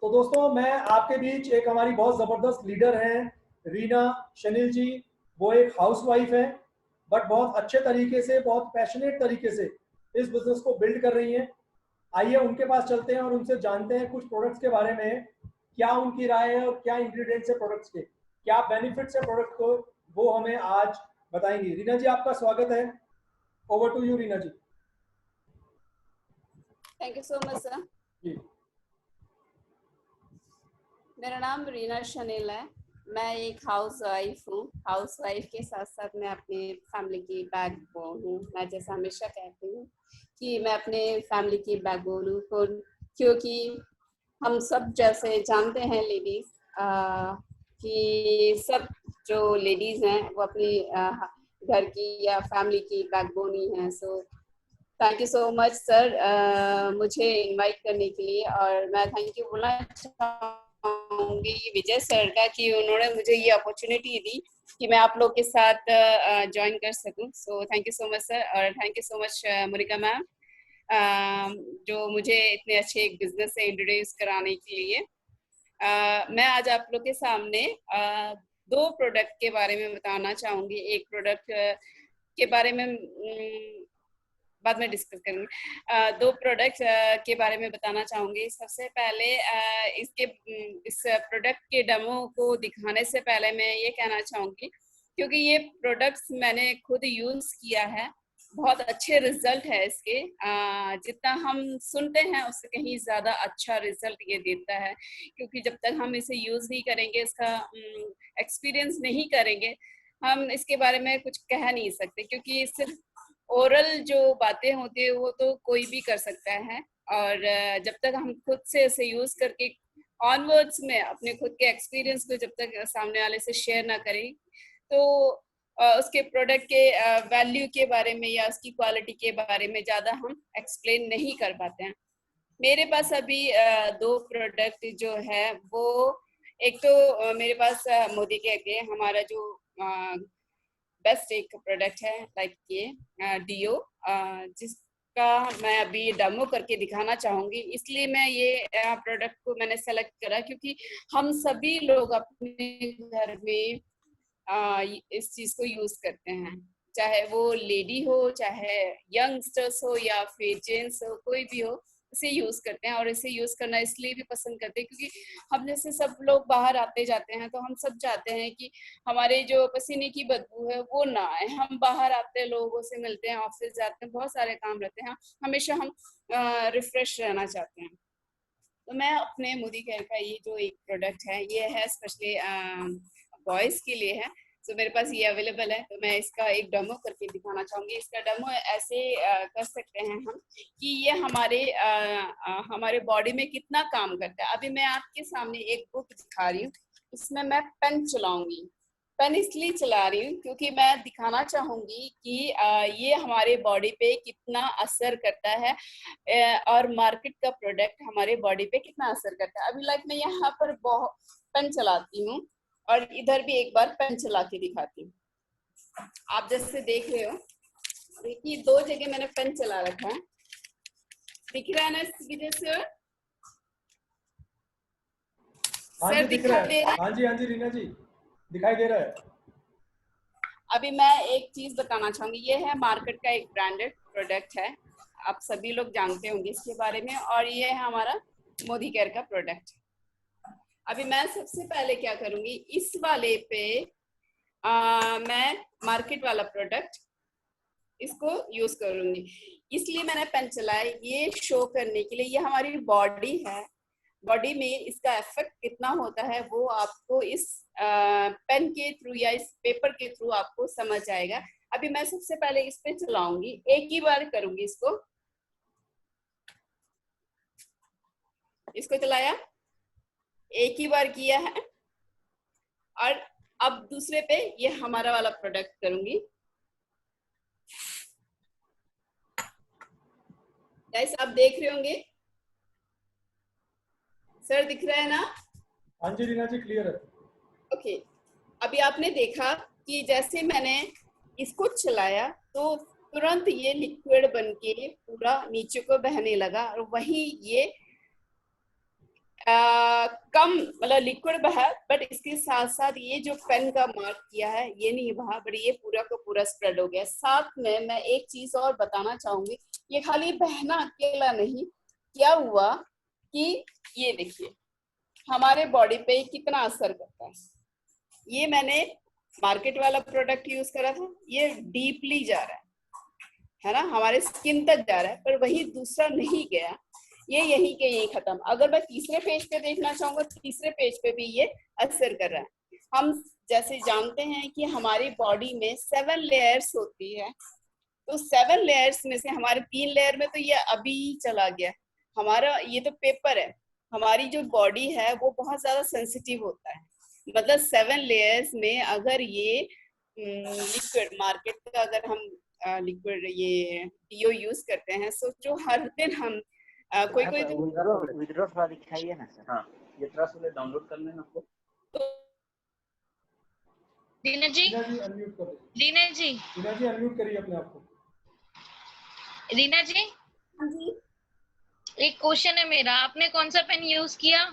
तो दोस्तों, मैं आपके बीच एक हमारी बहुत ज़बरदस्त लीडर हैं, रीना शनील जी। वो एक हाउसवाइफ हैं, बट बहुत अच्छे तरीके से, बहुत पैशनेट तरीके से इस बिज़नेस को बिल्ड कर रही हैं। आइए उनके पास चलते हैं और उनसे जानते हैं कुछ प्रोडक्ट्स के बारे में, क्या उनकी राय है और क्या इंग्रेडिएंट्स है प्रोडक्ट्स के, क्या बेनिफिट्स है प्रोडक्ट को, वो हमें आज बताएंगी। रीना जी, आपका स्वागत है। Over to you Reena ji. Thank you so much sir. जी। मेरा नाम रीना शनील है। मैं एक हाउस वाइफ हूँ। हाउस वाइफ के साथ साथ मैं अपनी फैमिली की बैकबोन हूँ। मैं जैसा हमेशा कहती हूँ कि मैं अपने फैमिली की बैकबोन हूँ, क्योंकि हम सब जैसे जानते हैं लेडीज कि सब जो लेडीज हैं वो अपनी घर की या फैमिली की बैकबोन ही हैं। सो thank you so much sir मुझे इनवाइट करने के लिए। और मैं थैंक यू बोलना चाहूँगी विजय सर का कि उन्होंने मुझे ये अपॉर्चुनिटी दी कि मैं आप लोग के साथ ज्वाइन कर सकूं। So thank you so much sir. और thank you so much Monica ma'am जो मुझे इतने अच्छे एक बिजनेस से इंट्रोड्यूस कराने के लिए। मैं आज आप लोग के सामने दो प्रोडक्ट के बारे में बताना चाहूँगी। एक प्रोडक्ट के बारे में बाद में डिस्कस करेंगे। दो प्रोडक्ट के बारे में बताना चाहूँगी। सबसे पहले इस प्रोडक्ट के डेमो को दिखाने से पहले मैं ये कहना चाहूँगी, क्योंकि ये प्रोडक्ट्स मैंने खुद यूज़ किया है, बहुत अच्छे रिजल्ट है इसके। जितना हम सुनते हैं उससे कहीं ज़्यादा अच्छा रिजल्ट ये देता है, क्योंकि जब तक हम इसे यूज़ नहीं करेंगे, इसका एक्सपीरियंस नहीं करेंगे, हम इसके बारे में कुछ कह नहीं सकते। क्योंकि सिर्फ ओरल जो बातें होती है वो तो कोई भी कर सकता है, और जब तक हम खुद से इसे यूज करके ऑनवर्ड्स में अपने खुद के एक्सपीरियंस को जब तक सामने वाले से शेयर ना करें, तो उसके प्रोडक्ट के वैल्यू के बारे में या उसकी क्वालिटी के बारे में ज़्यादा हम एक्सप्लेन नहीं कर पाते हैं। मेरे पास अभी दो प्रोडक्ट जो है वो, एक तो मेरे पास मोदी के आगे हमारा जो बेस्ट एक प्रोडक्ट है, लाइक ये डीओ, जिसका मैं अभी डेमो करके दिखाना चाहूंगी। इसलिए मैं ये प्रोडक्ट को मैंने सेलेक्ट करा क्योंकि हम सभी लोग अपने घर में इस चीज को यूज करते हैं, चाहे वो लेडी हो, चाहे यंगस्टर्स हो या फिर जेंट्स हो, कोई भी हो, इसे यूज करते हैं। और इसे यूज करना इसलिए भी पसंद करते हैं क्योंकि हम जैसे सब लोग बाहर आते जाते हैं, तो हम सब चाहते हैं कि हमारे जो पसीने की बदबू है वो ना आए। हम बाहर आते हैं, लोगों से मिलते हैं, ऑफिस जाते हैं, बहुत सारे काम रहते हैं, हमेशा हम रिफ्रेश रहना चाहते हैं। तो मैं अपने मोदी केयर का ये जो एक प्रोडक्ट है, ये है स्पेशली बॉयज के लिए है। तो मेरे पास ये अवेलेबल है, तो मैं इसका एक डेमो करके दिखाना चाहूंगी। इसका डेमो ऐसे कर सकते हैं हम कि ये हमारे बॉडी में कितना काम करता है। अभी मैं आपके सामने एक बुक दिखा रही हूँ, इसमें मैं पेन चलाऊंगी। पेन इसलिए चला रही हूँ क्योंकि मैं दिखाना चाहूंगी कि ये हमारे बॉडी पे कितना असर करता है, और मार्केट का प्रोडक्ट हमारे बॉडी पे कितना असर करता है। अभी लाइक मैं यहाँ पर पेन चलाती हूँ और इधर भी एक बार पेन चला के दिखाती हूँ। आप जैसे देख रहे हो, देखिए दो जगह मैंने पेन चला रखा है, दिख रहा है ना विजय सर? हाँ जी, सर दिख रहा दिखाई है। दे रहा है? हाँ जी, हाँ जी रीना जी, दिखाई दे रहा है। अभी मैं एक चीज बताना चाहूंगी। ये है मार्केट का एक ब्रांडेड प्रोडक्ट है, आप सभी लोग जानते होंगे इसके बारे में, और ये है हमारा मोदी केयर का प्रोडक्ट। अभी मैं सबसे पहले क्या करूंगी, इस वाले पे मैं मार्केट वाला प्रोडक्ट इसको यूज करूंगी। इसलिए मैंने पेन चलाया, ये शो करने के लिए। ये हमारी बॉडी है, बॉडी में इसका इफेक्ट कितना होता है वो आपको इस पेन के थ्रू या इस पेपर के थ्रू आपको समझ आएगा। अभी मैं सबसे पहले इस पे चलाऊंगी, एक ही बार करूंगी इसको। इसको चलाया, एक ही बार किया है, और अब दूसरे पे ये हमारा वाला प्रोडक्ट करूंगी। गाइस आप देख रहे होंगे, सर दिख रहा है ना? हाँ जी रीना जी, क्लियर है। ओके। अभी आपने देखा कि जैसे मैंने इसको चलाया तो तुरंत ये लिक्विड बन के पूरा नीचे को बहने लगा, और वहीं ये कम मतलब लिक्विड बहा, बट इसके साथ साथ ये जो पेन का मार्क किया है ये नहीं बहा, बट ये पूरा का पूरा स्प्रेड हो गया। साथ में मैं एक चीज और बताना चाहूंगी, ये खाली बहना अकेला नहीं, क्या हुआ कि ये देखिए हमारे बॉडी पे कितना असर करता है। ये मैंने मार्केट वाला प्रोडक्ट यूज करा था, ये डीपली जा रहा है ना, हमारे स्किन तक जा रहा है, पर वही दूसरा नहीं गया, ये यहीं के यहीं खत्म। अगर मैं तीसरे पेज पे देखना चाहूंगा, तीसरे पेज पे भी ये असर कर रहा है। हम जैसे जानते हैं कि हमारी बॉडी में 7 लेयर्स होती है, तो 7 लेयर्स में से हमारे 3 लेयर में तो ये अभी चला गया। हमारा ये तो पेपर है, हमारी जो बॉडी है वो बहुत ज्यादा सेंसिटिव होता है। मतलब 7 लेयर्स में अगर ये लिक्विड मार्केट का अगर हम लिक्विड ये डीओ यूज करते हैं, सोचो हर दिन हम कोई कोई विड्रॉ थोड़ा दिखाइए ना सर। हाँ, ये ट्रस्ट वाले डाउनलोड कर लेना आपको। रीना जी अनम्यूट कर रीना जी अनम्यूट करिए अपने आप को। रीना जी एक क्वेश्चन है मेरा, आपने कौन सा पेन यूज किया,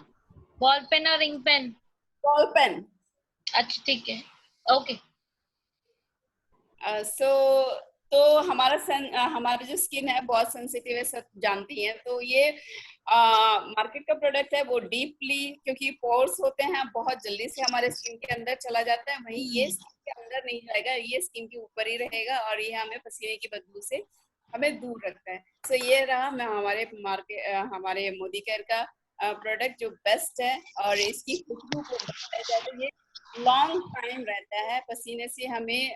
बॉल पेन और इंक पेन? Ball pen. अच्छा ठीक है, ओके। तो हमारा जो स्किन है बहुत सेंसिटिव है, सब जानती हैं। तो ये मार्केट का प्रोडक्ट है, वो डीपली, क्योंकि पोर्स होते हैं, बहुत जल्दी से हमारे स्किन के अंदर चला जाता है। वहीं ये स्किन के अंदर नहीं जाएगा, ये स्किन के ऊपर ही रहेगा और ये हमें पसीने की बदबू से हमें दूर रखता है। तो ये रहा मैं हमारे मोदी केयर का प्रोडक्ट जो बेस्ट है, और इसकी खुशबू को बताया जाए तो ये लॉन्ग टाइम रहता है, पसीने से हमें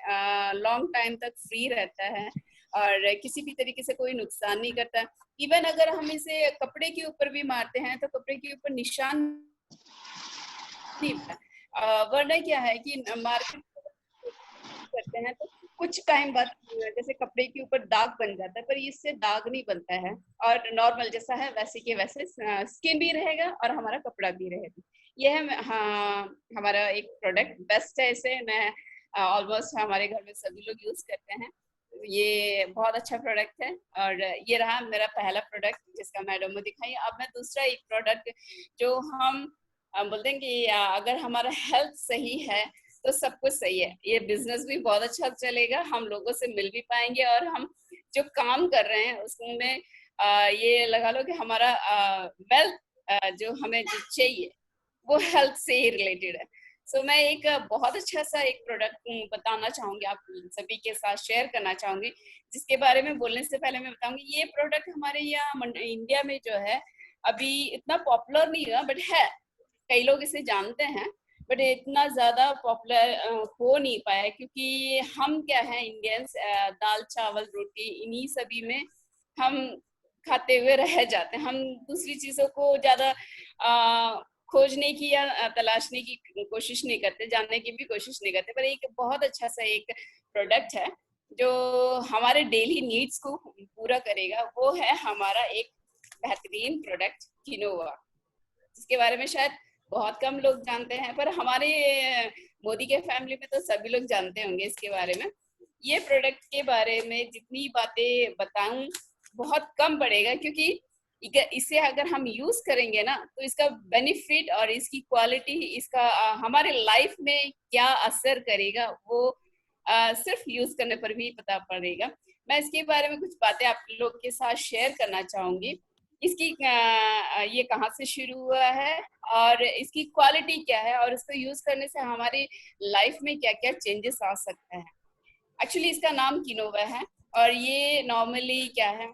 लॉन्ग टाइम तक फ्री रहता है और किसी भी तरीके से कोई नुकसान नहीं करता। इवन अगर हम इसे कपड़े के ऊपर भी मारते हैं तो कपड़े के ऊपर निशान नहीं पड़ता। वरना क्या है कि मार्केट करते हैं तो कुछ टाइम बाद जैसे कपड़े के ऊपर दाग बन जाता है, पर इससे दाग नहीं बनता है और नॉर्मल जैसा है वैसे के वैसे स्किन भी रहेगा और हमारा कपड़ा भी रहेगा। यह है हमारा एक प्रोडक्ट बेस्ट है। इसे मैं ऑलमोस्ट हमारे घर में सभी लोग यूज करते हैं। ये बहुत अच्छा प्रोडक्ट है और ये रहा मेरा पहला प्रोडक्ट जिसका मैं डेमो दिखाई। अब मैं दूसरा एक प्रोडक्ट जो हम बोलते हैं कि अगर हमारा हेल्थ सही है तो सब कुछ सही है। ये बिजनेस भी बहुत अच्छा चलेगा, हम लोगों से मिल भी पाएंगे और हम जो काम कर रहे हैं उसमें ये लगा लो कि हमारा वेल्थ जो हमें जो चाहिए वो हेल्थ से ही रिलेटेड है। सो मैं एक बहुत अच्छा सा एक प्रोडक्ट बताना चाहूंगी, आप सभी के साथ शेयर करना चाहूंगी, जिसके बारे में बोलने से पहले मैं बताऊंगी ये प्रोडक्ट हमारे यहाँ इंडिया में जो है अभी इतना पॉपुलर नहीं हुआ, बट है, कई लोग इसे जानते हैं, बट इतना ज्यादा पॉपुलर हो नहीं पाया क्योंकि हम क्या है इंडियंस दाल चावल रोटी इन्हीं सभी में हम खाते हुए रह जाते हैं। हम दूसरी चीजों को ज्यादा खोजने की या तलाशने की कोशिश नहीं करते, जानने की भी कोशिश नहीं करते। पर एक बहुत अच्छा सा एक प्रोडक्ट है जो हमारे डेली नीड्स को पूरा करेगा, वो है हमारा एक बेहतरीन प्रोडक्ट किनोवा, जिसके बारे में शायद बहुत कम लोग जानते हैं, पर हमारे मोदी के फैमिली में तो सभी लोग जानते होंगे इसके बारे में। ये प्रोडक्ट के बारे में जितनी बातें बताऊं बहुत कम पड़ेगा, क्योंकि इसे अगर हम यूज करेंगे ना तो इसका बेनिफिट और इसकी क्वालिटी, इसका हमारे लाइफ में क्या असर करेगा वो सिर्फ यूज करने पर भी पता पड़ेगा। मैं इसके बारे में कुछ बातें आप लोग के साथ शेयर करना चाहूंगी। इसकी ये कहाँ से शुरू हुआ है और इसकी क्वालिटी क्या है और इसको यूज करने से हमारी लाइफ में क्या क्या चेंजेस आ सकते हैं। एक्चुअली इसका नाम किनोवा है और ये नॉर्मली क्या है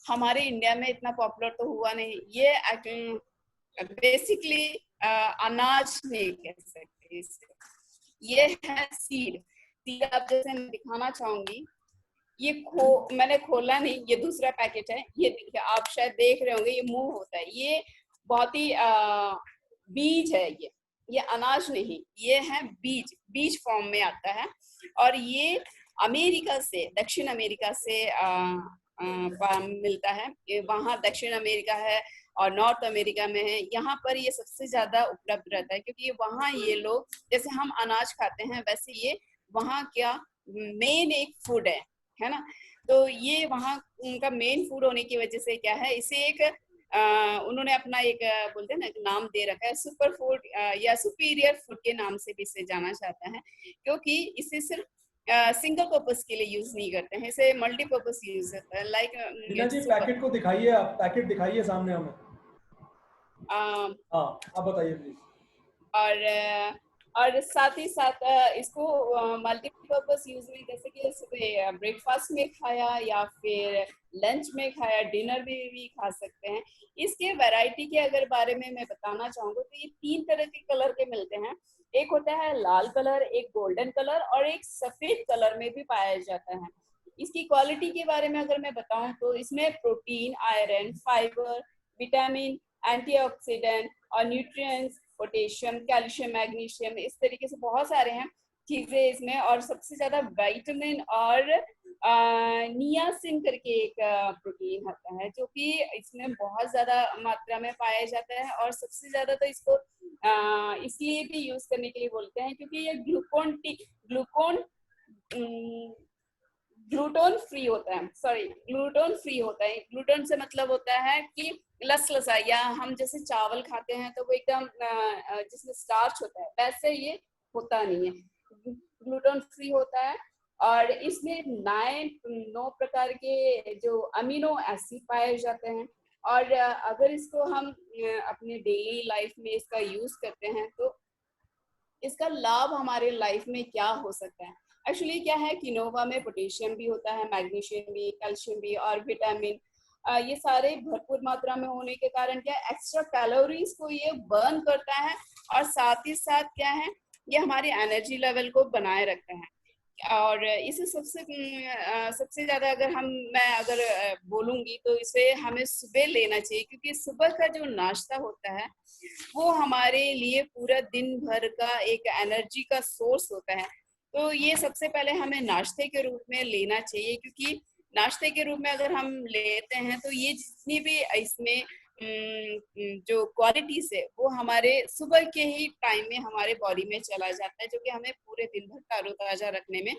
हमारे इंडिया में इतना पॉपुलर तो हुआ नहीं। ये बेसिकली अनाज नहीं कह सकते इसे, ये है सीड। सीड आप जैसे मैं दिखाना चाहूंगी, ये मैंने खोला नहीं, ये दूसरा पैकेट है। ये देखिए आप शायद देख रहे होंगे, ये मूव होता है, ये बहुत ही बीज है। ये अनाज नहीं, ये है बीज, बीज फॉर्म में आता है और ये अमेरिका से, दक्षिण अमेरिका से मिलता है। वहाँ दक्षिण अमेरिका है और नॉर्थ अमेरिका में है, यहाँ पर ये सबसे ज्यादा उपलब्ध रहता है क्योंकि वहाँ ये लोग जैसे हम अनाज खाते हैं वैसे ये वहाँ क्या मेन एक फूड है ना। तो ये वहाँ उनका मेन फूड होने की वजह से क्या है, इसे एक उन्होंने अपना एक बोलते हैं ना एक नाम दे रखा है, सुपर फूड या सुपीरियर फूड के नाम से भी इसे जाना जाता है, क्योंकि इसे सिर्फ सिंगल पर्पस के लिए यूज नहीं करते हैं, इसे मल्टीपर्पस यूज होता है। लाइक रीना जी पैकेट को दिखाइए, आप पैकेट दिखाइए सामने हमें। हाँ आप बताइए प्लीज। और साथ ही साथ इसको मल्टीपर्पस यूज में, जैसे कि सुबह ब्रेकफास्ट में खाया या फिर लंच में खाया, डिनर में भी खा सकते हैं। इसके वैरायटी के अगर बारे में मैं बताना चाहूँगा तो ये 3 तरह के कलर के मिलते हैं। एक होता है लाल कलर, एक गोल्डन कलर और एक सफेद कलर में भी पाया जाता है। इसकी क्वालिटी के बारे में अगर मैं बताऊं तो इसमें protein, iron, fibre, vitamin, antioxidant और न्यूट्रिएंट्स, पोटेशियम, कैल्शियम, मैग्नीशियम, इस तरीके से बहुत सारे हैं चीजें इसमें। और सबसे ज्यादा विटामिन और नियासिन करके एक प्रोटीन होता है जो कि इसमें बहुत ज्यादा मात्रा में पाया जाता है। और सबसे ज्यादा तो इसको इसलिए भी यूज करने के लिए बोलते हैं क्योंकि ये ग्लूटोन फ्री होता है, ग्लूटोन फ्री होता है। ग्लूटोन से मतलब होता है कि लसलसा, या हम जैसे चावल खाते हैं तो वो एकदम जिसमें स्टार्च होता है, वैसे ये होता नहीं है, ग्लूटोन फ्री होता है। और इसमें 9 प्रकार के जो अमीनो एसिड पाए जाते हैं। और अगर इसको हम अपने डेली लाइफ में इसका यूज करते हैं तो इसका लाभ हमारे लाइफ में क्या हो सकता है। एक्चुअली क्या है, किनोवा में पोटेशियम भी होता है, मैग्नीशियम भी, कैल्शियम भी और विटामिन, ये सारे भरपूर मात्रा में होने के कारण क्या एक्स्ट्रा कैलोरीज को ये बर्न करता है। और साथ ही साथ क्या है, ये हमारी एनर्जी लेवल को बनाए रखता है। और इसे सबसे ज्यादा अगर मैं अगर बोलूंगी तो इसे हमें सुबह लेना चाहिए, क्योंकि सुबह का जो नाश्ता होता है वो हमारे लिए पूरा दिन भर का एक एनर्जी का सोर्स होता है। तो ये सबसे पहले हमें नाश्ते के रूप में लेना चाहिए, क्योंकि नाश्ते के रूप में अगर हम लेते हैं तो ये जितनी भी इसमें जो क्वालिटीज है वो हमारे सुबह के ही टाइम में हमारे बॉडी में चला जाता है, जो कि हमें पूरे दिन भर तरोताजा रखने में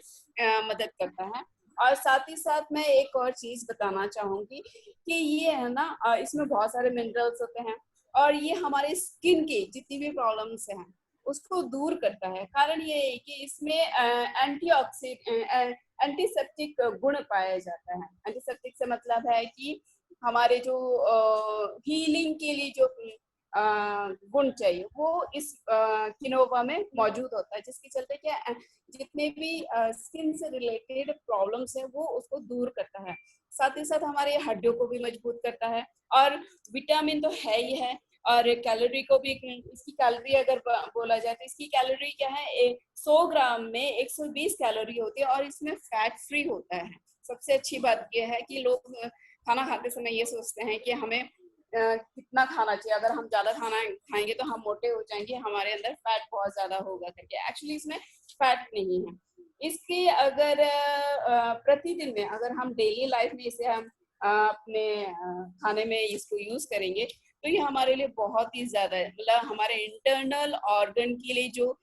मदद करता है। और साथ ही साथ मैं एक और चीज बताना चाहूंगी कि ये है ना, इसमें बहुत सारे मिनरल्स होते हैं और ये हमारे स्किन के जितनी भी प्रॉब्लम्स हैं उसको दूर करता है। कारण ये है कि इसमें एंटीसेप्टिक गुण पाया जाता है। एंटीसेप्टिक से मतलब है कि हमारे जो हीलिंग के लिए जो गुण चाहिए वो इस किनोवा में मौजूद होता है, जिसके चलते क्या जितने भी स्किन से रिलेटेड प्रॉब्लम्स है वो उसको दूर करता है। साथ ही साथ हमारे हड्डियों को भी मजबूत करता है। और विटामिन तो है ही है, और कैलोरी को भी, इसकी कैलोरी अगर बोला जाए तो इसकी कैलोरी क्या है, 100 ग्राम में 120 कैलोरी होती है और इसमें फैट फ्री होता है। सबसे अच्छी बात यह है कि लोग खाना खाते समय ये सोचते हैं कि हमें कितना खाना चाहिए, अगर हम ज्यादा खाना खाएंगे तो हम मोटे हो जाएंगे, हमारे अंदर फैट बहुत ज्यादा होगा करके। एक्चुअली इसमें फैट नहीं है। इसके अगर प्रतिदिन में अगर हम डेली लाइफ में इसे हम अपने खाने में इसको यूज करेंगे तो ये हमारे लिए बहुत ही ज्यादा है, मतलब हमारे इंटरनल ऑर्गन के लिए जो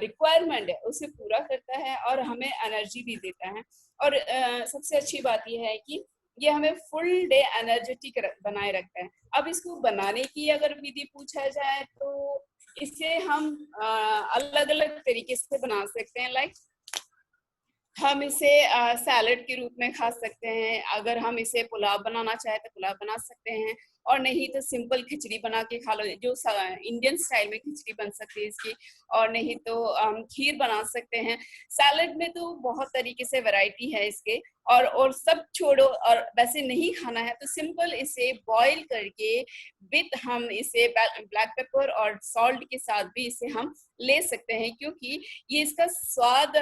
रिक्वायरमेंट है उसे पूरा करता है और हमें एनर्जी भी देता है। और सबसे अच्छी बात यह है कि ये हमें फुल डे एनर्जेटिक बनाए रखता है। अब इसको बनाने की अगर विधि पूछा जाए तो इसे हम अलग अलग तरीके से बना सकते हैं। लाइक हम इसे सैलड के रूप में खा सकते हैं, अगर हम इसे पुलाव बनाना चाहे तो पुलाव बना सकते हैं, और नहीं तो सिंपल खिचड़ी बना के खा लो, जो इंडियन स्टाइल में खिचड़ी बन सकती है इसकी, और नहीं तो हम खीर बना सकते हैं। सैलड में तो बहुत तरीके से वैरायटी है इसके, और सब छोड़ो और वैसे नहीं खाना है तो सिंपल इसे बॉईल करके विथ हम इसे ब्लैक पेपर और सॉल्ट के साथ भी इसे हम ले सकते हैं, क्योंकि ये इसका स्वाद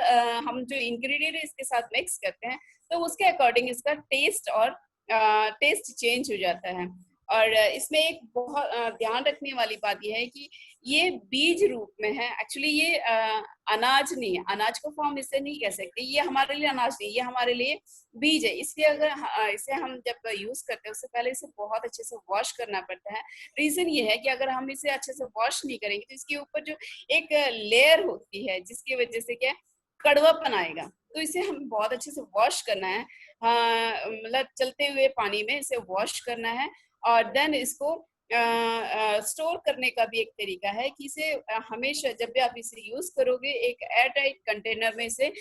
हम जो इंग्रेडिएंट इसके साथ मिक्स करते हैं तो उसके अकॉर्डिंग इसका टेस्ट चेंज हो जाता है। और इसमें एक बहुत ध्यान रखने वाली बात यह है कि ये बीज रूप में है। एक्चुअली ये अनाज नहीं है, अनाज को फॉर्म इसे नहीं कह सकते, ये हमारे लिए अनाज नहीं, ये हमारे लिए बीज है। इसलिए अगर इसे हम जब यूज करते हैं उससे पहले इसे बहुत अच्छे से वॉश करना पड़ता है। रीजन ये है कि अगर हम इसे अच्छे से वॉश नहीं करेंगे तो इसके ऊपर जो एक लेयर होती है जिसकी वजह से क्या कड़वापन आएगा, तो इसे हम बहुत अच्छे से वॉश करना है। मतलब चलते हुए पानी में इसे वॉश करना है और देन इसको स्टोर करने का भी एक तरीका है कि इसे हमेशा जब भी आप इसे यूज करोगे एक एयर टाइट कंटेनर में इसे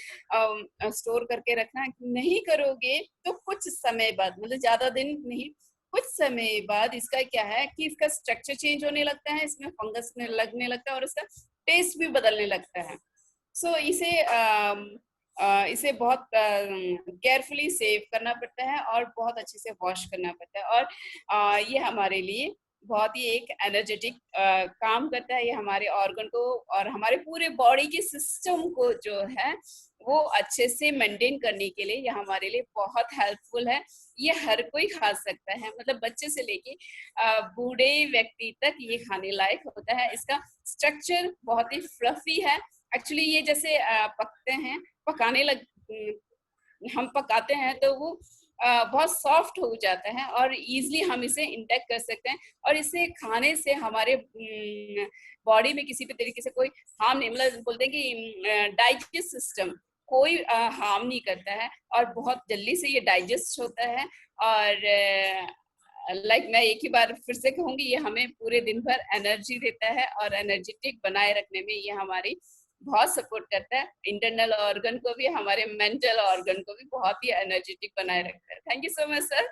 स्टोर करके रखना। नहीं करोगे तो कुछ समय बाद, मतलब ज्यादा दिन नहीं, कुछ समय बाद इसका क्या है कि इसका स्ट्रक्चर चेंज होने लगता है, इसमें फंगस लगने लगता है और इसका टेस्ट भी बदलने लगता है। सो इसे बहुत केयरफुली सेव करना पड़ता है और बहुत अच्छे से वॉश करना पड़ता है। और ये हमारे लिए बहुत ही एक एनर्जेटिक काम करता है। ये हमारे ऑर्गन को और हमारे पूरे बॉडी के सिस्टम को जो है वो अच्छे से मेंटेन करने के लिए ये हमारे लिए बहुत हेल्पफुल है। ये हर कोई खा सकता है, मतलब बच्चे से लेके बूढ़े व्यक्ति तक ये खाने लायक होता है। इसका स्ट्रक्चर बहुत ही फ्लफी है। एक्चुअली ये जैसे पकते हैं, हम पकाते हैं तो वो बहुत सॉफ्ट हो जाता है और इजीली हम इसे इंटेक कर सकते हैं। और इसे खाने से हमारे बॉडी में किसी भी तरीके से कोई हार्म नहीं, मतलब बोलते हैं कि डाइजेस्ट सिस्टम कोई हार्म नहीं करता है और बहुत जल्दी से ये डाइजेस्ट होता है। और मैं एक ही बार फिर से कहूंगी, ये हमें पूरे दिन भर एनर्जी देता है और एनर्जेटिक बनाए रखने में ये हमारी बहुत सपोर्ट करता है। इंटरनल ऑर्गन को भी, हमारे मेंटल ऑर्गन को भी बहुत ही एनर्जेटिक बनाए रखता है। Thank you so much sir.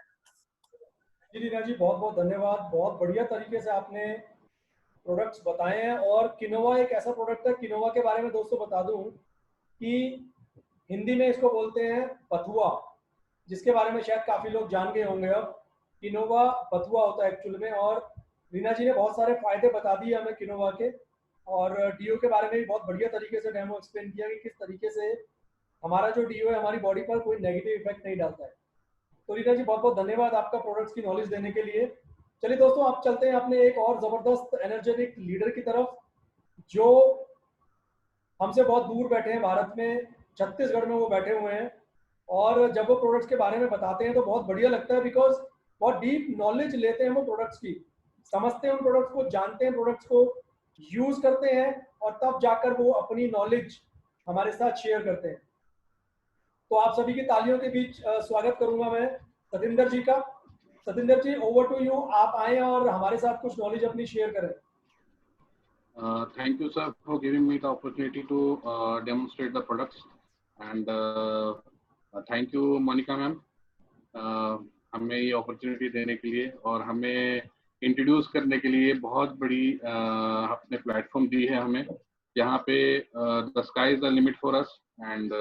जी रीना जी, बहुत बहुत धन्यवाद। बहुत बढ़िया तरीके से आपने प्रोडक्ट्स बताए हैं। और किनोवा एक ऐसा प्रोडक्ट है, किनोवा के बारे में दोस्तों बता दूं कि हिंदी में इसको बोलते हैं बथुआ, जिसके बारे में शायद काफ़ी लोग जान गए होंगे। अब किनोवा बथुआ होता है एक्चुअल में। और रीना जी ने बहुत सारे फायदे बता दिए हमें किनोवा के, और डीओ के बारे में भी बहुत बढ़िया तरीके से डेमो एक्सप्लेन किया कि किस तरीके से हमारा जो डीओ है हमारी बॉडी पर कोई नेगेटिव इफेक्ट नहीं डालता है। तो रीना जी बहुत बहुत धन्यवाद आपका प्रोडक्ट्स की नॉलेज देने के लिए। चलिए दोस्तों, आप चलते हैं अपने एक और ज़बरदस्त एनर्जेटिक लीडर की तरफ, जो हमसे बहुत दूर बैठे हैं भारत में, छत्तीसगढ़ में वो बैठे हुए हैं। और जब वो प्रोडक्ट्स के बारे में बताते हैं तो बहुत बढ़िया लगता है, बिकॉज बहुत डीप नॉलेज लेते हैं वो प्रोडक्ट्स की, समझते हैं उन प्रोडक्ट्स को, जानते हैं प्रोडक्ट्स को, यूज करते हैं और तब जाकर वो अपनी नॉलेज हमारे साथ शेयर करते हैं। तो आप सभी की तालियों के बीच स्वागत करूंगा मैं सतिंदर जी का। सतिंदर जी, ओवर टू यू। आप आए और हमारे साथ कुछ नॉलेज अपनी शेयर करें। Thank you, sir, for giving me the opportunity to demonstrate the products, and thank you, Monica ma'am, हमें ये opportunity देने के लिए और हमें इंट्रोड्यूस करने के लिए बहुत बड़ी अपने प्लेटफॉर्म दी है हमें, जहाँ पे the sky is the limit for us. And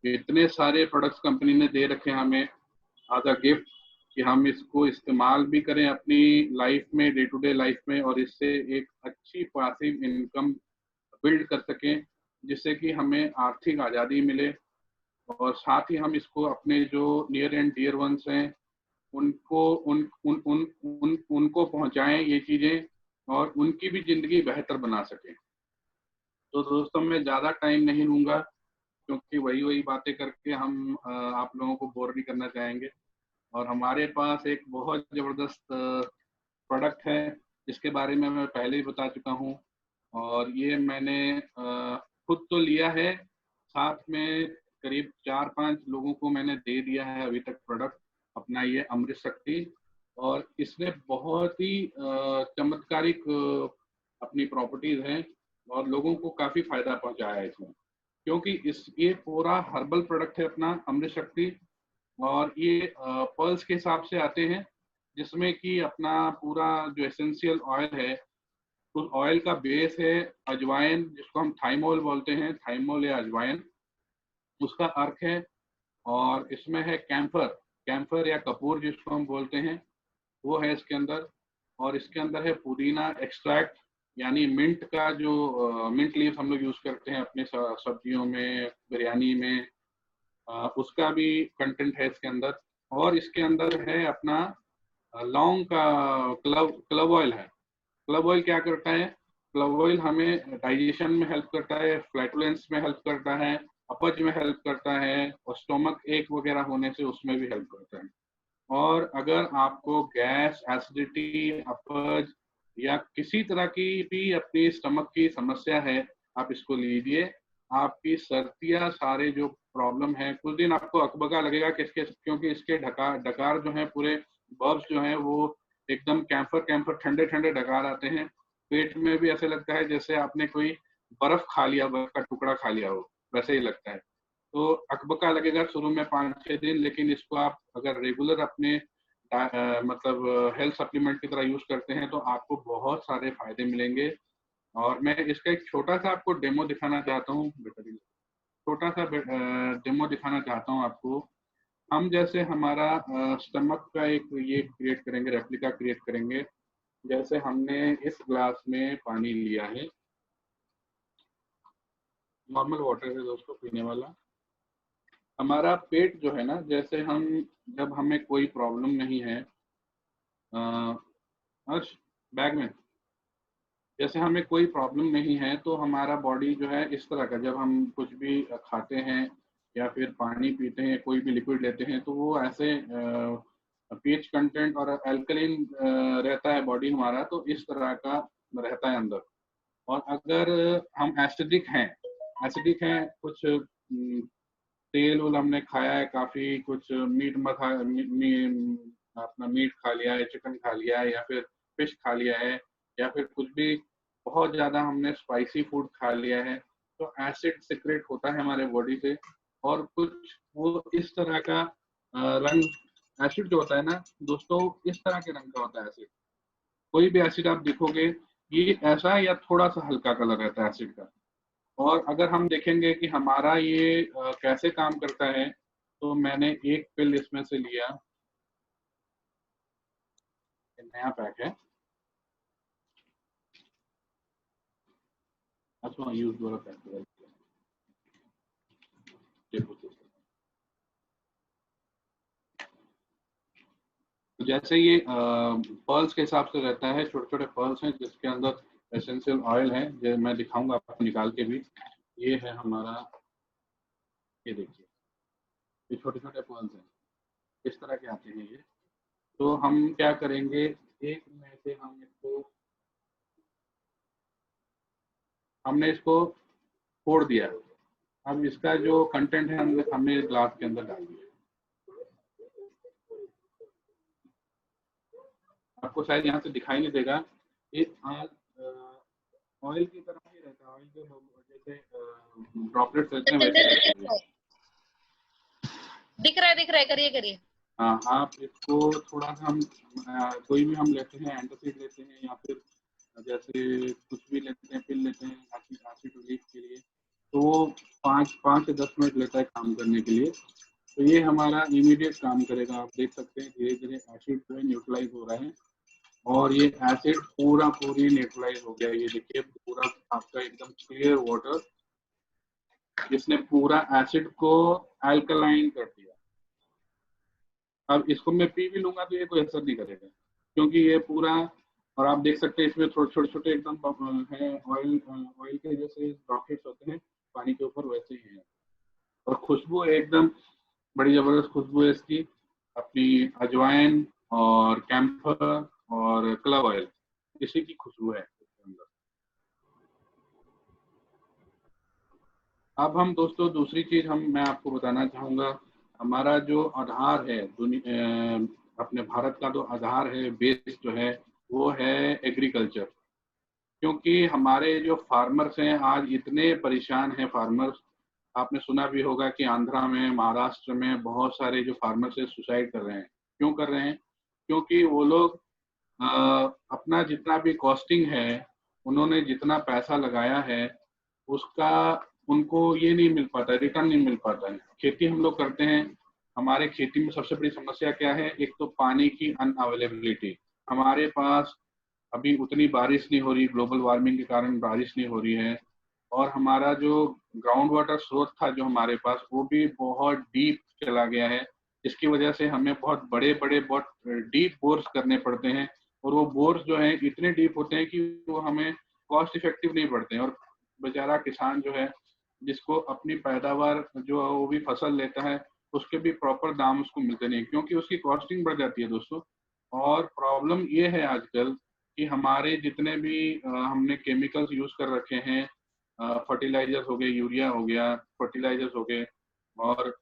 इतने सारे प्रोडक्ट्स कंपनी ने दे रखे हैं हमें एज अ गिफ्ट कि हम इसको इस्तेमाल भी करें अपनी लाइफ में, डे टू डे लाइफ में, और इससे एक अच्छी पासिव इनकम बिल्ड कर सकें, जिससे कि हमें आर्थिक आज़ादी मिले। और साथ ही हम इसको अपने जो नियर एंड डियर वंस हैं उनको उनको पहुंचाएं ये चीज़ें, और उनकी भी ज़िंदगी बेहतर बना सकें। तो दोस्तों, मैं ज़्यादा टाइम नहीं लूँगा, क्योंकि वही बातें करके हम आप लोगों को बोर नहीं करना चाहेंगे। और हमारे पास एक बहुत ज़बरदस्त प्रोडक्ट है जिसके बारे में मैं पहले ही बता चुका हूँ, और ये मैंने खुद तो लिया है, साथ में करीब 4-5 लोगों को मैंने दे दिया है अभी तक प्रोडक्ट अपना, ये अमृत शक्ति। और इसमें बहुत ही चमत्कारिक अपनी प्रॉपर्टीज़ हैं और लोगों को काफ़ी फ़ायदा पहुँचाया है इसमें, क्योंकि ये पूरा हर्बल प्रोडक्ट है अपना अमृत शक्ति। और ये पर्ल्स के हिसाब से आते हैं, जिसमें कि अपना पूरा जो एसेंशियल ऑयल है, उस ऑयल का बेस है अजवाइन, जिसको हम थाइमोल बोलते हैं, थाइमोल या अजवाइन उसका अर्क है। और इसमें है कैम्फर या कपूर जिसको हम बोलते हैं, वो है इसके अंदर। और इसके अंदर है पुदीना एक्सट्रैक्ट, यानी मिंट का जो मिंट लीव्स हम लोग यूज़ करते हैं अपने सब्जियों में, बिरयानी में, उसका भी कंटेंट है इसके अंदर। और इसके अंदर है अपना लौंग का क्लव ऑयल है। क्लव ऑयल क्या करता है? क्लव ऑयल हमें डाइजेशन में हेल्प करता है, फ्लैटुलेंस में हेल्प करता है, अपच में हेल्प करता है, और स्टोमक एक वगैरह होने से उसमें भी हेल्प करता है। और अगर आपको गैस, एसिडिटी, अपच या किसी तरह की भी अपनी स्टमक की समस्या है, आप इसको लीजिए। आपकी सर्दियाँ सारे जो प्रॉब्लम है, कुछ दिन आपको अकबका लगेगा क्योंकि इसके डकार जो है, पूरे बर्ब्स जो हैं वो एकदम कैंफर ठंडे ठंडे डकार आते हैं, पेट में भी ऐसे लगता है जैसे आपने कोई बर्फ खा लिया, बर्फ का टुकड़ा खा लिया हो, वैसे ही लगता है। तो अकबका लगेगा शुरू में 5-6 दिन, लेकिन इसको आप अगर रेगुलर अपने मतलब हेल्थ सप्लीमेंट की तरह यूज करते हैं तो आपको बहुत सारे फायदे मिलेंगे। और मैं इसका एक छोटा सा आपको डेमो दिखाना चाहता हूँ, छोटा सा डेमो दिखाना चाहता हूँ आपको। हम जैसे हमारा स्टमक का एक ये क्रिएट करेंगे, रेप्लिका क्रिएट करेंगे। जैसे हमने इस ग्लास में पानी लिया है, नॉर्मल वाटर है दोस्तों पीने वाला। हमारा पेट जो है ना, जैसे हम जब हमें कोई प्रॉब्लम नहीं है अर्श बैग में, जैसे हमें कोई प्रॉब्लम नहीं है तो हमारा बॉडी जो है इस तरह का, जब हम कुछ भी खाते हैं या फिर पानी पीते हैं, कोई भी लिक्विड लेते हैं, तो वो ऐसे पीएच कंटेंट और अल्कलीन रहता है बॉडी हमारा, तो इस तरह का रहता है अंदर। और अगर हम एसिडिक हैं, कुछ तेल वूल हमने खाया है काफी, कुछ अपना मीट खा लिया है, चिकन खा लिया है, या फिर फिश खा लिया है, या फिर कुछ भी बहुत ज्यादा हमने स्पाइसी फूड खा लिया है, तो एसिड सिक्रेट होता है हमारे बॉडी से। और कुछ वो इस तरह का रंग, एसिड जो होता है ना दोस्तों, इस तरह के रंग का होता है एसिड। कोई भी एसिड आप देखोगे ये ऐसा या थोड़ा सा हल्का कलर रहता है एसिड का। और अगर हम देखेंगे कि हमारा ये कैसे काम करता है, तो मैंने एक पिल इसमें से लिया, नया पैक है, अच्छा यूज वाला पैक है। जैसे ये पर्ल्स के हिसाब से रहता है, छोटे छोटे पर्ल्स हैं जिसके अंदर एसेंशियल ऑयल है, जो मैं दिखाऊंगा आपको निकाल के भी। ये है हमारा, ये देखिए, ये छोटे छोटे पर्ल्स हैं, इस तरह के आते हैं ये। तो हम क्या करेंगे, एक में से हमने इसको फोड़ दिया। अब इसका जो कंटेंट है हमने इस ग्लास के अंदर डाल दिया। आपको शायद यहाँ से दिखाई नहीं देगा, ये ऑयल की तरह ही रहता है, ऑयल जो जैसे ड्रॉपलेट्स रहते हैं वैसे दिख रहा है, करिए। हाँ, आप इसको थोड़ा सा हम कोई भी हम लेते हैं, एंटासिड लेते हैं, या फिर जैसे कुछ भी लेते हैं, पिल लेते हैं एसिड रिलीफ के लिए, तो वो 5 से 10 मिनट लेता है काम करने के लिए। तो ये हमारा इमीडिएट काम करेगा। आप देख सकते हैं धीरे धीरे एसिड जो है न्यूट्रलाइज हो रहा है, और ये एसिड पूरी न्यूट्रलाइज हो गया। ये देखिए पूरा आपका एकदम क्लियर वाटर, जिसने पूरा एसिड को अल्कलाइन कर दिया। अब इसको मैं पी भी लूंगा तो ये कोई असर नहीं करेगा, क्योंकि ये पूरा, और आप देख सकते हैं इसमें छोटे छोटे एकदम है ऑयल के जैसे ड्रॉपलेट्स होते हैं पानी के ऊपर, वैसे ही है। और खुशबू एकदम बड़ी जबरदस्त खुशबू है इसकी, अपनी अजवाइन और कैम्फर और क्लव ऑयल, इसी की खुशबू है इसके अंदर। अब हम दोस्तों दूसरी चीज मैं आपको बताना चाहूंगा। हमारा जो आधार है अपने भारत का जो आधार है, बेस जो है, वो है एग्रीकल्चर। क्योंकि हमारे जो फार्मर्स हैं आज इतने परेशान हैं फार्मर्स, आपने सुना भी होगा कि आंध्रा में, महाराष्ट्र में बहुत सारे जो फार्मर्स है सुसाइड कर रहे हैं। क्यों कर रहे हैं? क्योंकि वो लोग अपना जितना भी कॉस्टिंग है, उन्होंने जितना पैसा लगाया है उसका उनको ये नहीं मिल पाता, रिटर्न नहीं मिल पाता है। खेती हम लोग करते हैं, हमारे खेती में सबसे बड़ी समस्या क्या है? एक तो पानी की अनअवेलेबिलिटी। हमारे पास अभी उतनी बारिश नहीं हो रही, ग्लोबल वार्मिंग के कारण बारिश नहीं हो रही है, और हमारा जो ग्राउंड वाटर स्रोत था जो हमारे पास, वो भी बहुत डीप चला गया है, जिसकी वजह से हमें बहुत बहुत डीप बोर्स करने पड़ते हैं। और वो बोर्स जो हैं इतने डीप होते हैं कि वो हमें कॉस्ट इफेक्टिव नहीं पड़ते हैं। और बेचारा किसान जो है, जिसको अपनी पैदावार जो वो भी फसल लेता है, उसके भी प्रॉपर दाम उसको मिलते नहीं, क्योंकि उसकी कॉस्टिंग बढ़ जाती है दोस्तों। और प्रॉब्लम ये है आजकल कि हमारे जितने भी हमने केमिकल्स यूज कर रखे हैं, फर्टिलाइजर्स हो गए, यूरिया हो गया, फर्टिलाइजर्स हो गए, और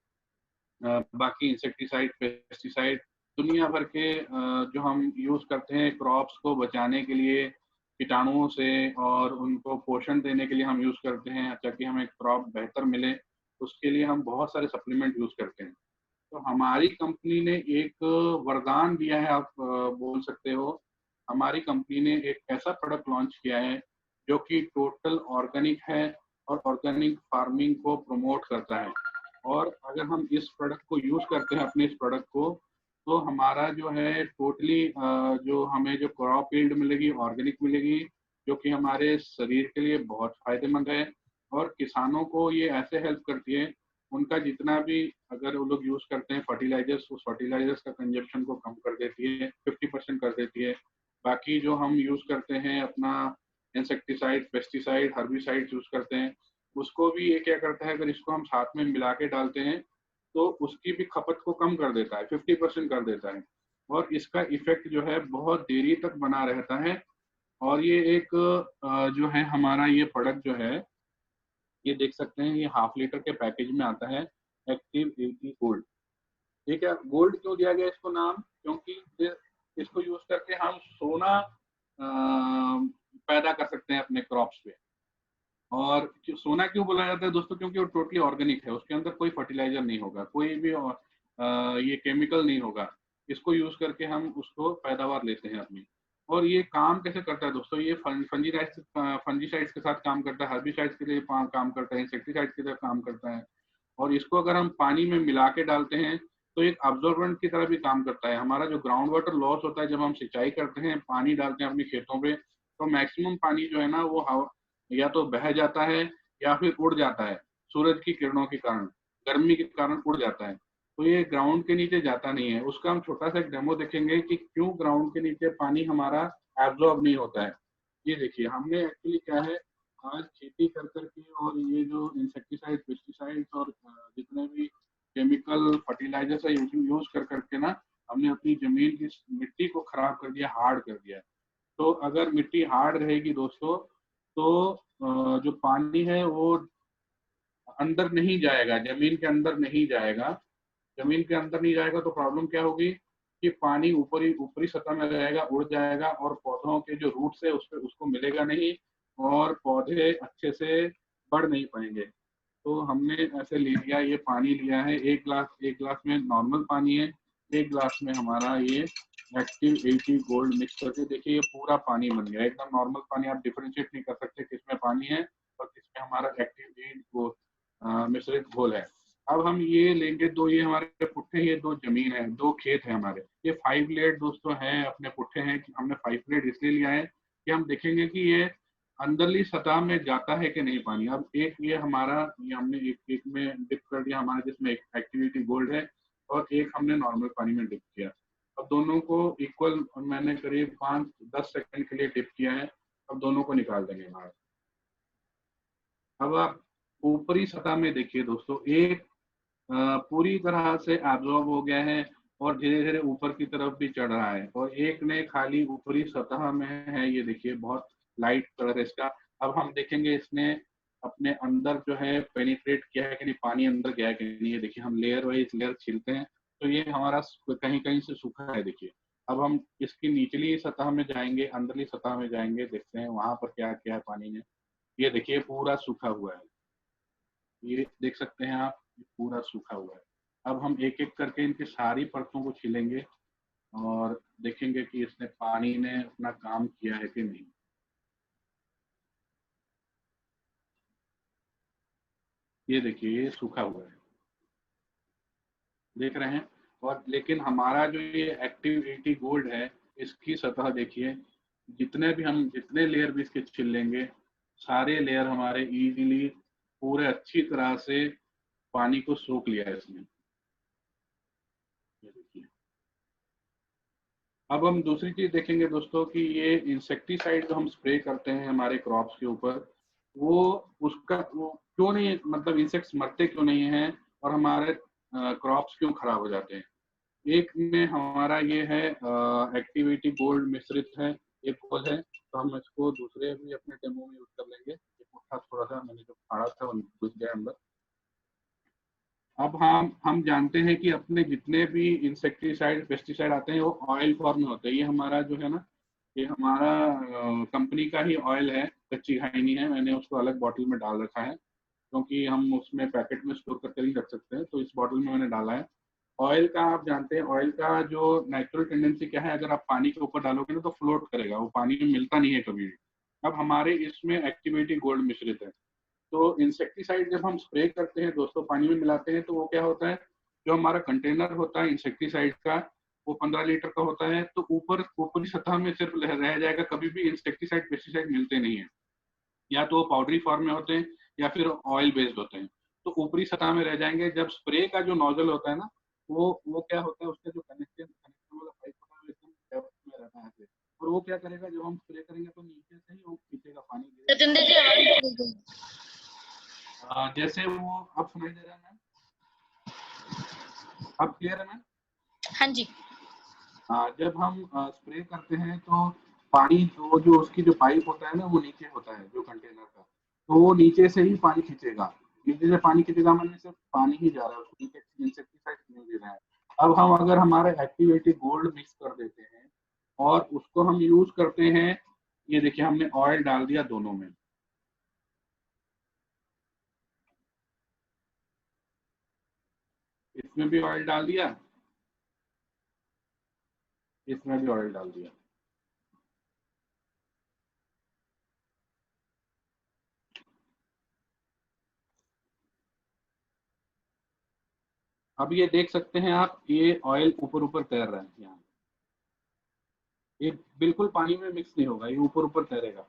बाकी इंसेक्टिसाइड, पेस्टिसाइड, दुनिया भर के जो हम यूज़ करते हैं क्रॉप्स को बचाने के लिए कीटाणुओं से और उनको पोषण देने के लिए हम यूज़ करते हैं ताकि हमें क्रॉप बेहतर मिले, उसके लिए हम बहुत सारे सप्लीमेंट यूज़ करते हैं। तो हमारी कंपनी ने एक वरदान दिया है, आप बोल सकते हो। हमारी कंपनी ने एक ऐसा प्रोडक्ट लॉन्च किया है जो कि टोटल ऑर्गेनिक है और ऑर्गेनिक फार्मिंग को प्रमोट करता है। और अगर हम इस प्रोडक्ट को यूज़ करते हैं, अपने इस प्रोडक्ट को, तो हमारा जो है टोटली जो हमें जो क्रॉप यील्ड मिलेगी ऑर्गेनिक मिलेगी, जो कि हमारे शरीर के लिए बहुत फायदेमंद है। और किसानों को ये ऐसे हेल्प करती है, उनका जितना भी अगर वो लोग यूज़ करते हैं फर्टिलाइजर्स, उस फर्टिलाइजर्स का कंजप्शन को कम कर देती है, 50% कर देती है। बाकी जो हम यूज़ करते हैं अपना इंसेक्टिसाइड, पेस्टिसाइड, हर्बिसाइड यूज़ करते हैं, उसको भी ये क्या करता है, अगर इसको हम साथ में मिला के डालते हैं तो उसकी भी खपत को कम कर देता है, 50% कर देता है। और इसका इफेक्ट जो है बहुत देरी तक बना रहता है। और ये एक जो है हमारा ये प्रोडक्ट जो है, ये देख सकते हैं, ये हाफ लीटर के पैकेज में आता है, एक्टिव 80 गोल्ड। ठीक है, गोल्ड क्यों दिया गया इसको नाम? क्योंकि इसको यूज करके हम सोना पैदा कर सकते हैं अपने क्रॉप्स पे। और सोना क्यों बोला जाता है दोस्तों? क्योंकि वो टोटली ऑर्गेनिक है, उसके अंदर कोई फर्टिलाइजर नहीं होगा, कोई भी ये केमिकल नहीं होगा। इसको यूज करके हम उसको पैदावार लेते हैं अपनी। और ये काम कैसे करता है दोस्तों? ये फंजीसाइड्स के साथ काम करता है, हर्बिसाइड्स के लिए काम करता है, इंसेक्टिसाइड्स के लिए काम करता है। और इसको अगर हम पानी में मिला के डालते हैं तो एक अब्जॉर्बेंट की तरह भी काम करता है। हमारा जो ग्राउंड वाटर लॉस होता है जब हम सिंचाई करते हैं, पानी डालते हैं अपने खेतों पे, तो मैक्सिमम पानी जो है ना वो हवा या तो बह जाता है या फिर उड़ जाता है, सूरज की किरणों के कारण, गर्मी के कारण उड़ जाता है। तो ये ग्राउंड के नीचे जाता नहीं है। उसका हम छोटा सा एक डेमो देखेंगे कि क्यों ग्राउंड के नीचे पानी हमारा एब्जॉर्ब नहीं होता है। ये देखिए, हमने एक्चुअली क्या है, आज खेती कर करके और ये जो इंसेक्टिसाइड, पेस्टिसाइड्स और जितने भी केमिकल फर्टिलाइजर्स है यूज कर करके ना, हमने अपनी जमीन की मिट्टी को खराब कर दिया, हार्ड कर दिया। तो अगर मिट्टी हार्ड रहेगी दोस्तों, तो जो पानी है वो अंदर नहीं जाएगा, जमीन के अंदर नहीं जाएगा। जमीन के अंदर नहीं जाएगा तो प्रॉब्लम क्या होगी कि पानी ऊपरी ऊपरी सतह में रहेगा, उड़ जाएगा और पौधों के जो रूट्स है उस पे उसको मिलेगा नहीं और पौधे अच्छे से बढ़ नहीं पाएंगे। तो हमने ऐसे ले लिया, ये पानी लिया है, एक गिलास में नॉर्मल पानी है, एक गिलास में हमारा ये एक्टिव 80 गोल्ड मिक्स करके देखिए ये पूरा पानी बन गया। एकदम नॉर्मल पानी, आप डिफरेंशिएट नहीं कर सकते किसमें पानी है और किसमें हमारा एक्टिव 8 मिश्रित घोल है। अब हम ये लेंगे, दो ये हमारे पुट्ठे, ये दो जमीन है, दो खेत है हमारे, ये 5 लेयर दोस्तों हैं, अपने पुट्ठे हैं। हमने 5 लेयर इसलिए लिया है कि हम देखेंगे कि ये अंदरली सतह में जाता है कि नहीं पानी। अब एक ये हमारा, ये हमने एक में डिप कर दिया हमारा, जिसमें एक्टिविटी गोल्ड है, और एक हमने नॉर्मल पानी में डिप किया। अब दोनों को इक्वल मैंने करीब 5-10 सेकंड के लिए डिप किया है। अब दोनों को निकाल देंगे बाहर। अब आप ऊपरी सतह में देखिए दोस्तों, एक पूरी तरह से एब्जॉर्ब हो गया है और धीरे धीरे ऊपर की तरफ भी चढ़ रहा है, और एक ने खाली ऊपरी सतह में है, ये देखिए बहुत लाइट कलर है इसका। अब हम देखेंगे इसने अपने अंदर जो है पेनिट्रेट किया है कि नहीं, पानी अंदर गया है कि नहीं। ये देखिए, हम लेयर वाइज लेयर छीलते हैं तो ये हमारा कहीं कहीं से सूखा है, देखिए। अब हम इसकी निचली सतह में जाएंगे, अंदरली सतह में जाएंगे, देखते हैं वहां पर क्या किया है पानी ने। ये देखिए पूरा सूखा हुआ है, ये देख सकते हैं आप, ये पूरा सूखा हुआ है। अब हम एक एक करके इनकी सारी परतों को छीलेंगे और देखेंगे कि इसने पानी ने अपना काम किया है कि नहीं। ये देखिए, ये सूखा हुआ है, देख रहे हैं। और लेकिन हमारा जो ये एक्टिव 80 गोल्ड है, इसकी सतह देखिए, जितने लेयर भी इसके छील लेंगे, सारे लेयर हमारे इजीली पूरे अच्छी तरह से पानी को सोख लिया है इसने। ये देखिए, अब हम दूसरी चीज देखेंगे दोस्तों कि ये इंसेक्टिसाइड जो हम स्प्रे करते हैं हमारे क्रॉप्स के ऊपर, वो क्यों नहीं, मतलब इंसेक्ट्स मरते क्यों नहीं हैं और हमारे क्रॉप्स क्यों खराब हो जाते हैं। एक में हमारा ये है एक्टिविटी गोल्ड मिश्रित है, एक गोल है। तो हम इसको दूसरे भी अपने डेमो में यूज कर लेंगे। ये पुट्ठा थोड़ा सा मैंने जो फाड़ा था वो घुस गया अंदर। अब हम जानते हैं कि अपने जितने भी इंसेक्टिसाइड पेस्टिसाइड आते हैं वो ऑयल फॉर्म में होते हैं। ये हमारा जो है ना, ये हमारा कंपनी का ही ऑयल है, कच्ची घाई नहीं है। मैंने उसको अलग बॉटल में डाल रखा है क्योंकि हम उसमें पैकेट में स्टोर करके नहीं रख सकते हैं, तो इस बॉटल में मैंने डाला है। ऑयल का आप जानते हैं, ऑयल का जो नेचुरल टेंडेंसी क्या है, अगर आप पानी के ऊपर डालोगे ना तो फ्लोट करेगा, वो पानी में मिलता नहीं है कभी भी। अब हमारे इसमें एक्टिवेटी गोल्ड मिश्रित है। तो इंसेक्टिसाइड जब हम स्प्रे करते हैं दोस्तों, पानी में मिलाते हैं, तो वो क्या होता है, जो हमारा कंटेनर होता है इंसेक्टिसाइड का, वो 15 लीटर का होता है। तो ऊपरी सतह में सिर्फ रह जाएगा, कभी भी इंसेक्टिसाइड पेस्टिसाइड मिलते नहीं है। या तो वो पाउडरी फॉर्म में होते हैं या फिर ऑयल बेस्ड होते हैं, तो ऊपरी सतह में रह जाएंगे। जब स्प्रे का जो नोजल होता है ना, वो क्या होता है, उसका जो कनेक्शन वाला पाइप होता है वो एकदम डेप्थ में रहता है ऐसे। और वो क्या करेगा, जब हम स्प्रे करेंगे तो नीचे से ही वो खींचेगा पानी, सतेंद्र जी आवाज चली गई। जैसे वो। अब सुनाई दे रहा है मैम? अब क्लियर है मैम? हाँ जी। जब हम स्प्रे करते हैं तो पानी जो उसकी जो पाइप होता है ना, वो नीचे होता है जो कंटेनर का, तो वो नीचे से ही पानी खींचेगा। नीचे से पानी खींचेगा मतलब सिर्फ पानी ही जा रहा है, उसको इंसेक्टिसाइड नहीं दे रहा है। अब हम अगर हमारे एक्टिवेटी गोल्ड मिक्स कर देते हैं और उसको हम यूज करते हैं, ये देखिए हमने ऑयल डाल दिया दोनों में, इसमें भी ऑयल डाल दिया, इसमें भी ऑयल डाल दिया। अब ये देख सकते हैं आप, ये ऑयल ऊपर ऊपर तैर रहा है यहाँ, ये बिल्कुल पानी में मिक्स नहीं होगा, ये ऊपर ऊपर तैरेगा।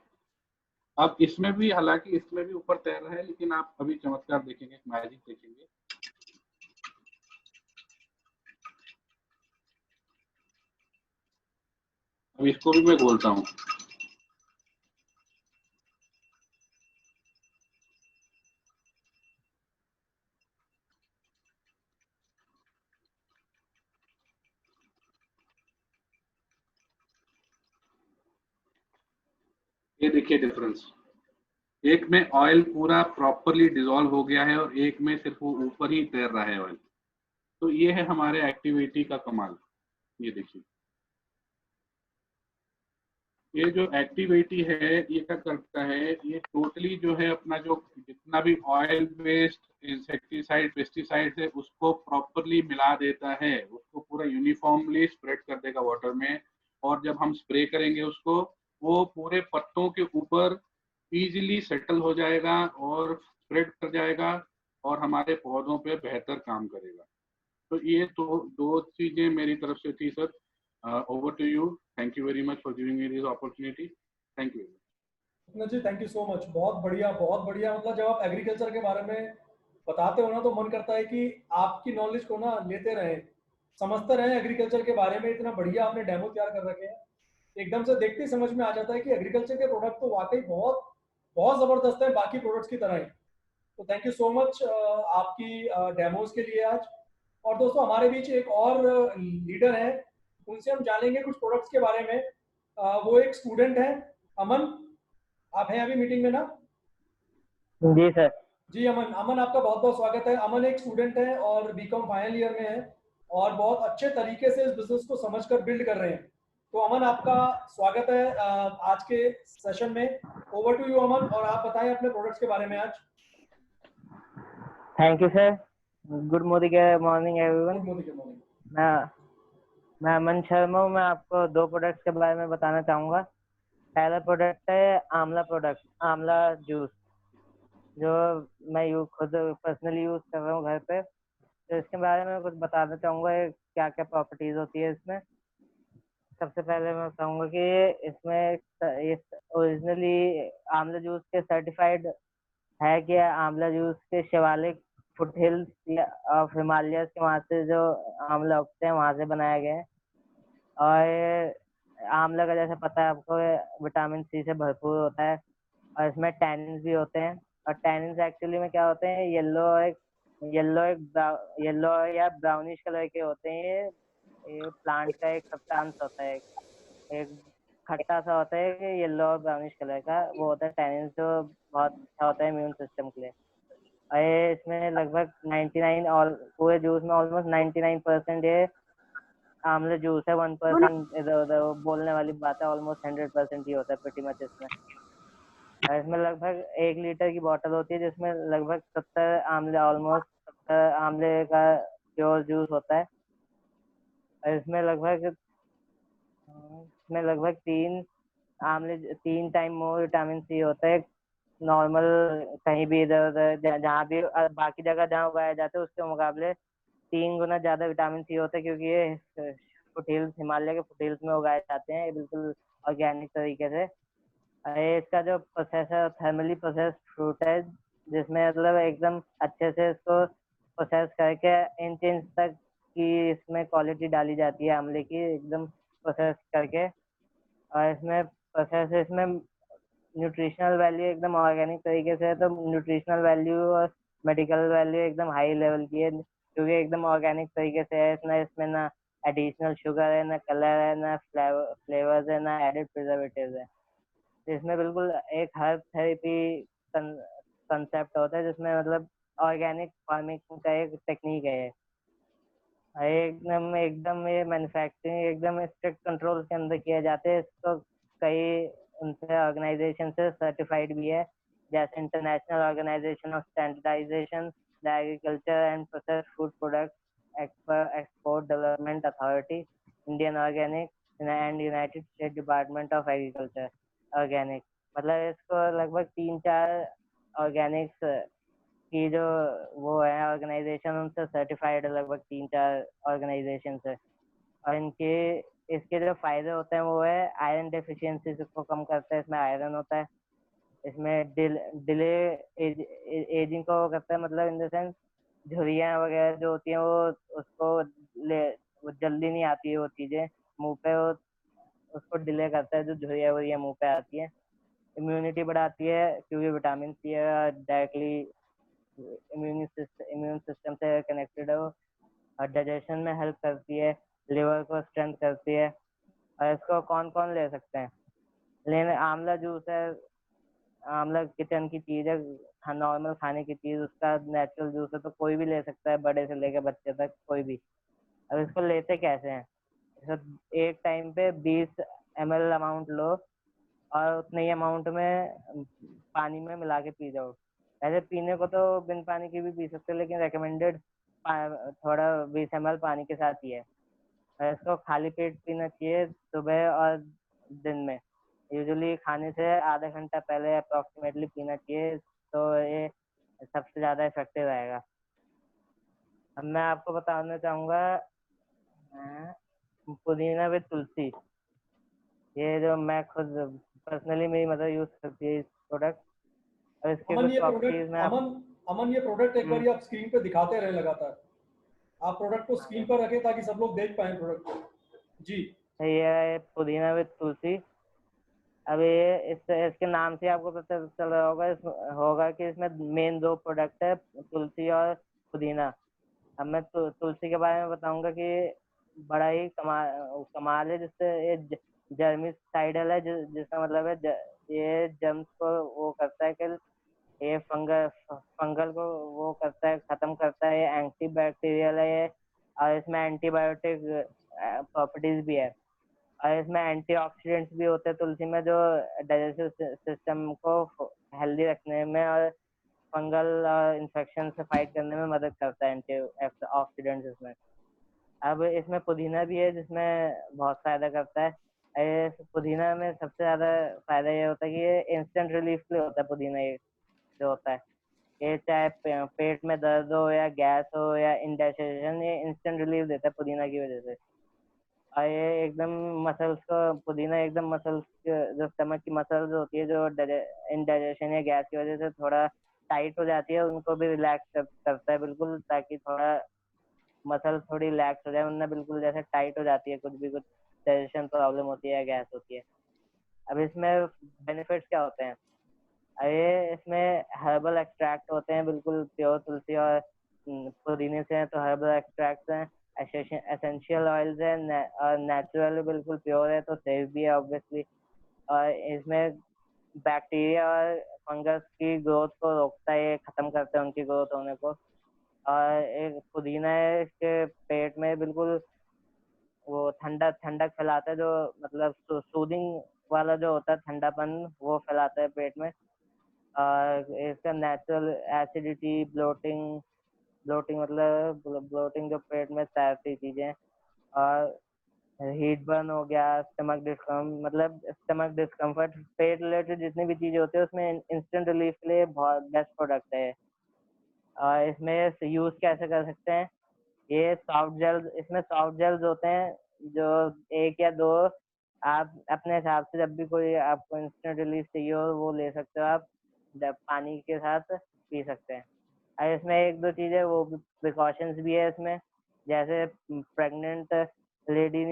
अब इसमें भी, हालांकि इसमें भी ऊपर तैर रहा है, लेकिन आप अभी चमत्कार देखेंगे, मैजिक देखेंगे। अब इसको भी मैं बोलता हूँ, ये देखिए डिफरेंस, एक में ऑयल पूरा प्रॉपरली डिसॉल्व हो गया है और एक में सिर्फ वो ऊपर ही तैर रहा है ऑयल। तो ये है हमारे एक्टिविटी का कमाल। ये देखिए, ये जो एक्टिविटी है ये क्या करता है, ये टोटली जो है अपना जो जितना भी ऑयल बेस्ड इंसेक्टिसाइड पेस्टिसाइड है उसको प्रॉपरली मिला देता है, उसको पूरा यूनिफॉर्मली स्प्रेड कर देगा वाटर में। और जब हम स्प्रे करेंगे उसको, वो पूरे पत्तों के ऊपर इजीली सेटल हो जाएगा और स्प्रेड कर जाएगा और हमारे पौधों पे बेहतर काम करेगा। तो ये तो दो चीजें मेरी तरफ से थी sir. Over to you, thank you very much for giving me this opportunity, thank you. Sapna ji thank you so much, बहुत बढ़िया बहुत बढ़िया। मतलब जब आप एग्रीकल्चर के बारे में बताते हो ना तो मन करता है कि आपकी नॉलेज को ना लेते रहें, समझते रहें एग्रीकल्चर के बारे में। इतना बढ़िया आपने डेमो तैयार कर रखे हैं, एकदम से देखते ही समझ में आ जाता है कि एग्रीकल्चर के प्रोडक्ट तो वाकई बहुत बहुत ज़बरदस्त है बाकी प्रोडक्ट्स की तरह ही। तो थैंक यू सो मच आपकी डेमोज के लिए आज। और दोस्तों हमारे बीच एक और लीडर हैं, उनसे हम जानेंगे कुछ प्रोडक्ट्स के बारे में। वो एक स्टूडेंट है, अमन। आप हैं अभी मीटिंग में ना? जी सर। जी अमन, अमन आपका बहुत बहुत स्वागत है। अमन एक स्टूडेंट है और बीकॉम फाइनल ईयर में है और बहुत अच्छे तरीके से इस बिजनेस को समझकर बिल्ड कर रहे हैं। तो अमन आपका स्वागत है आज के सेशन में। ओवर टू यू अमन, और आप बताएं अपने प्रोडक्ट्स के बारे में आज। Thank you sir. Good morning everyone. Good morning. मैं अमन शर्मा हूँ। मैं आपको दो प्रोडक्ट्स के बारे में बताना चाहूँगा। पहला प्रोडक्ट है आंवला जूस, जो मैं खुद पर्सनली यूज़ कर रहा हूँ घर पे। तो इसके बारे में कुछ बताना चाहूँगा, क्या क्या प्रॉपर्टीज होती है इसमें। सबसे पहले मैं बताऊँगा कि इसमें ओरिजिनली आंवला जूस के सर्टिफाइड है कि आंवला जूस के Shivalik foot hills of Himalaya के वहाँ से जो आंवला उगते हैं वहाँ से बनाया गया है। और आंवला का जैसे पता है आपको, विटामिन सी से भरपूर होता है और इसमें टैनिन्स भी होते हैं। और टैनिन्स एक्चुअली में क्या होते हैं, येलो या ब्राउनिश कलर के होते हैं। ये प्लांट का एक सब्सटेंस होता है, एक खट्टा सा होता है कि येलो और ब्राउनिश कलर का, वो होता है टैनिन्स, जो बहुत अच्छा होता है इम्यून सिस्टम के लिए। और ये इसमें लगभग 99 और पूरे जूस में ऑलमोस्ट 99% ये आंवला जूस है। 1% इधर उधर बोलने वाली बात है, ऑलमोस्ट 100% ही होता है प्रीटी मच इसमें। और इसमें लगभग 1 लीटर की बोतल होती है जिसमें लगभग 70 आंवले, ऑलमोस्ट 70 आंवले का प्योर जूस होता है। और इसमें लगभग 3 टाइम मोर विटामिन सी होता है नॉर्मल कहीं भी इधर उधर जहाँ भी बाकी जगह जहाँ उगाया जाता है उसके मुकाबले 3 गुना ज्यादा विटामिन सी होता है, क्योंकि ये फुटहिल्स, हिमालय के फुटहिल्स में उगाए जाते हैं, ये बिल्कुल ऑर्गेनिक तरीके से। ये इसका जो प्रोसेस है थर्मली प्रोसेस्ड फ्रूट है, जिसमें मतलब एकदम अच्छे से इसको प्रोसेस करके इंच इंच तक की इसमें क्वालिटी डाली जाती है आंवले की, एकदम प्रोसेस करके। और इसमें न्यूट्रिशनल वैल्यू एकदम ऑर्गेनिक तरीके से है, तो न्यूट्रिशनल वैल्यू और मेडिकल वैल्यू एकदम हाई लेवल की है, क्योंकि एकदम ऑर्गेनिक तरीके से है। इसमें ना एडिशनल शुगर है, ना कलर है, ना फ्लेवर्स है, ना एडेड प्रिजर्वेटिव्स है। इसमें बिल्कुल एक हर्ब थेरेपी कंसेप्ट होता है, जिसमें मतलब ऑर्गेनिक फार्मिंग का एक टेक्निक है ये। एकदम एकदम ये मैन्युफैक्चरिंग एकदम स्ट्रिक्ट कंट्रोल के अंदर किए जाते हैं। इसको कई उनसे ऑर्गेनाइजेशन से सर्टिफाइड भी है, जैसे international organisation of standardisation the agriculture and process food product export development authority, Indian organic and united state department of agriculture organic. मतलब इसको लगभग 3-4 ऑर्गेनिक्स की जो वो है ऑर्गेनाइजेशन, उनसे सर्टिफाइड है लगभग 3-4 ऑर्गेनाइजेशन से। और इसके जो फायदे होते हैं वो है आयरन डेफिशिएंसी को कम करता है, इसमें आयरन होता है। इसमें डिले एजिंग को वो करता है, मतलब इन द सेंस झुर्रियाँ वगैरह जो होती हैं वो जल्दी नहीं आती है वो चीज़ें मुंह पे, वो उसको डिले करता है जो झुर्रियाँ मुंह पे आती है। इम्यूनिटी बढ़ाती है क्योंकि विटामिन सी है, डायरेक्टली इम्यून सिस्टम से कनेक्टेड है वो। और डाइजेशन में हेल्प करती है, लिवर को स्ट्रेंथ करती है। और इसको कौन कौन ले सकते हैं लेने? आंवला जूस है, आंवला किचन की चीज़ है, नॉर्मल खाने की चीज़, उसका नेचुरल जूस है, तो कोई भी ले सकता है, बड़े से लेकर बच्चे तक कोई भी। अब इसको लेते कैसे हैं? एक टाइम पे 20 ml अमाउंट लो और उतने ही अमाउंट में पानी में मिला के पी जाओ। ऐसे पीने को तो बिन पानी के भी पी सकते हो, लेकिन रेकमेंडेड थोड़ा 20 ml पानी के साथ ही है। इसको खाली पेट पीना चाहिए सुबह और दिन में, यूजुअली खाने से आधा घंटा पहले अप्रोक्सीमेटली पीना चाहिए, तो ये सबसे ज़्यादा इफेक्टिव रहेगा। अब मैं आपको बताना चाहूँगा पुदीना विद तुलसी। ये जो मैं खुद पर्सनली मेरी मदर यूज करती है इस प्रोडक्ट, और इसके अमन कुछ ये प्रॉपर्टीज प्रोडक्ट में अमन ये प्रोडक्ट एक बार आप स्क्रीन पे दिखाते रहे लगातार। आप प्रोडक्ट को स्क्रीन पर रखें ताकि सब लोग देख पाए प्रोडक्ट को। जी, ये है पुदीना विद तुलसी। अब ये इसके नाम से आपको पता चल रहा होगा कि इसमें मेन 2 प्रोडक्ट है, तुलसी और पुदीना। अब मैं तुलसी के बारे में बताऊंगा कि बड़ा ही कमाल है, जिससे ये जर्मिसाइडल है, जिसका मतलब है ये जर्म्स को वो करता है कि ये फंगल को वो करता है, खत्म करता है। ये एंटीबैक्टीरियल है ये, और इसमें एंटीबायोटिक प्रॉपर्टीज भी है। और इसमें एंटीऑक्सीडेंट्स भी होते हैं तुलसी में, जो डाइजेस्टिव सिस्टम को हेल्दी रखने में और फंगल इन्फेक्शन से फाइट करने में मदद करता है एंटीऑक्सीडेंट्स इसमें। अब इसमें पुदीना भी है जिसमें बहुत फायदा करता है। पुदीना में सबसे ज्यादा फायदा ये होता है कि ये इंस्टेंट रिलीफ के लिए होता है। पुदीना ये जो होता है, ये चाहे पेट में दर्द हो या गैस हो या इंडाइजेशन, ये इंस्टेंट रिलीफ देता है पुदीना की वजह से। और ये एकदम मसल्स को, पुदीना एकदम मसल्स जो स्टमक की मसल्स होती है जो इंडाइजेशन या गैस की वजह से थोड़ा टाइट हो जाती है, उनको भी रिलैक्स करता है बिल्कुल, ताकि थोड़ा मसल थोड़ी रिलैक्स हो जाए। उनमें बिल्कुल जैसे टाइट हो जाती है, कुछ डाइजेशन प्रॉब्लम होती है या गैस होती है। अब इसमें बेनिफिट्स क्या होते हैं? ये इसमें हर्बल एक्सट्रैक्ट होते हैं, बिल्कुल प्योर तुलसी और पुदीने से हैं, तो हर्बल एक्सट्रैक्ट हैं। एसेंशियल ऑयल्स है और नेचुरल बिल्कुल प्योर है, तो सेफ भी है ऑब्वियसली। और इसमें बैक्टीरिया और फंगस की ग्रोथ को रोकता है, खत्म करता है उनकी ग्रोथ होने को। और एक पुदीना है, इसके पेट में बिल्कुल वो ठंडक फैलाता है, जो मतलब सूदिंग वाला जो होता है ठंडापन, वो फैलाता है पेट में। और इसका नेचुरल एसिडिटी, ब्लोटिंग मतलब ब्लोटिंग जो पेट में तैरती चीजें, और हीट बर्न हो गया, स्टमक डिस्कम्फर्ट, पेट रिलेटेड जितनी भी चीजें होती है उसमें इंस्टेंट रिलीफ के लिए बहुत बेस्ट प्रोडक्ट है। और इसमें यूज कैसे कर सकते हैं, ये इसमें सॉफ्ट जेल्स होते हैं, जो 1 या 2 आप अपने हिसाब से जब भी कोई आपको इंस्टेंट रिलीफ चाहिए हो वो ले सकते हो आप, जब पानी के साथ पी सकते हैं। और इसमें 1-2 चीजें वो प्रिकॉशंस भी है इसमें, जैसे प्रेग्नेंट लेडी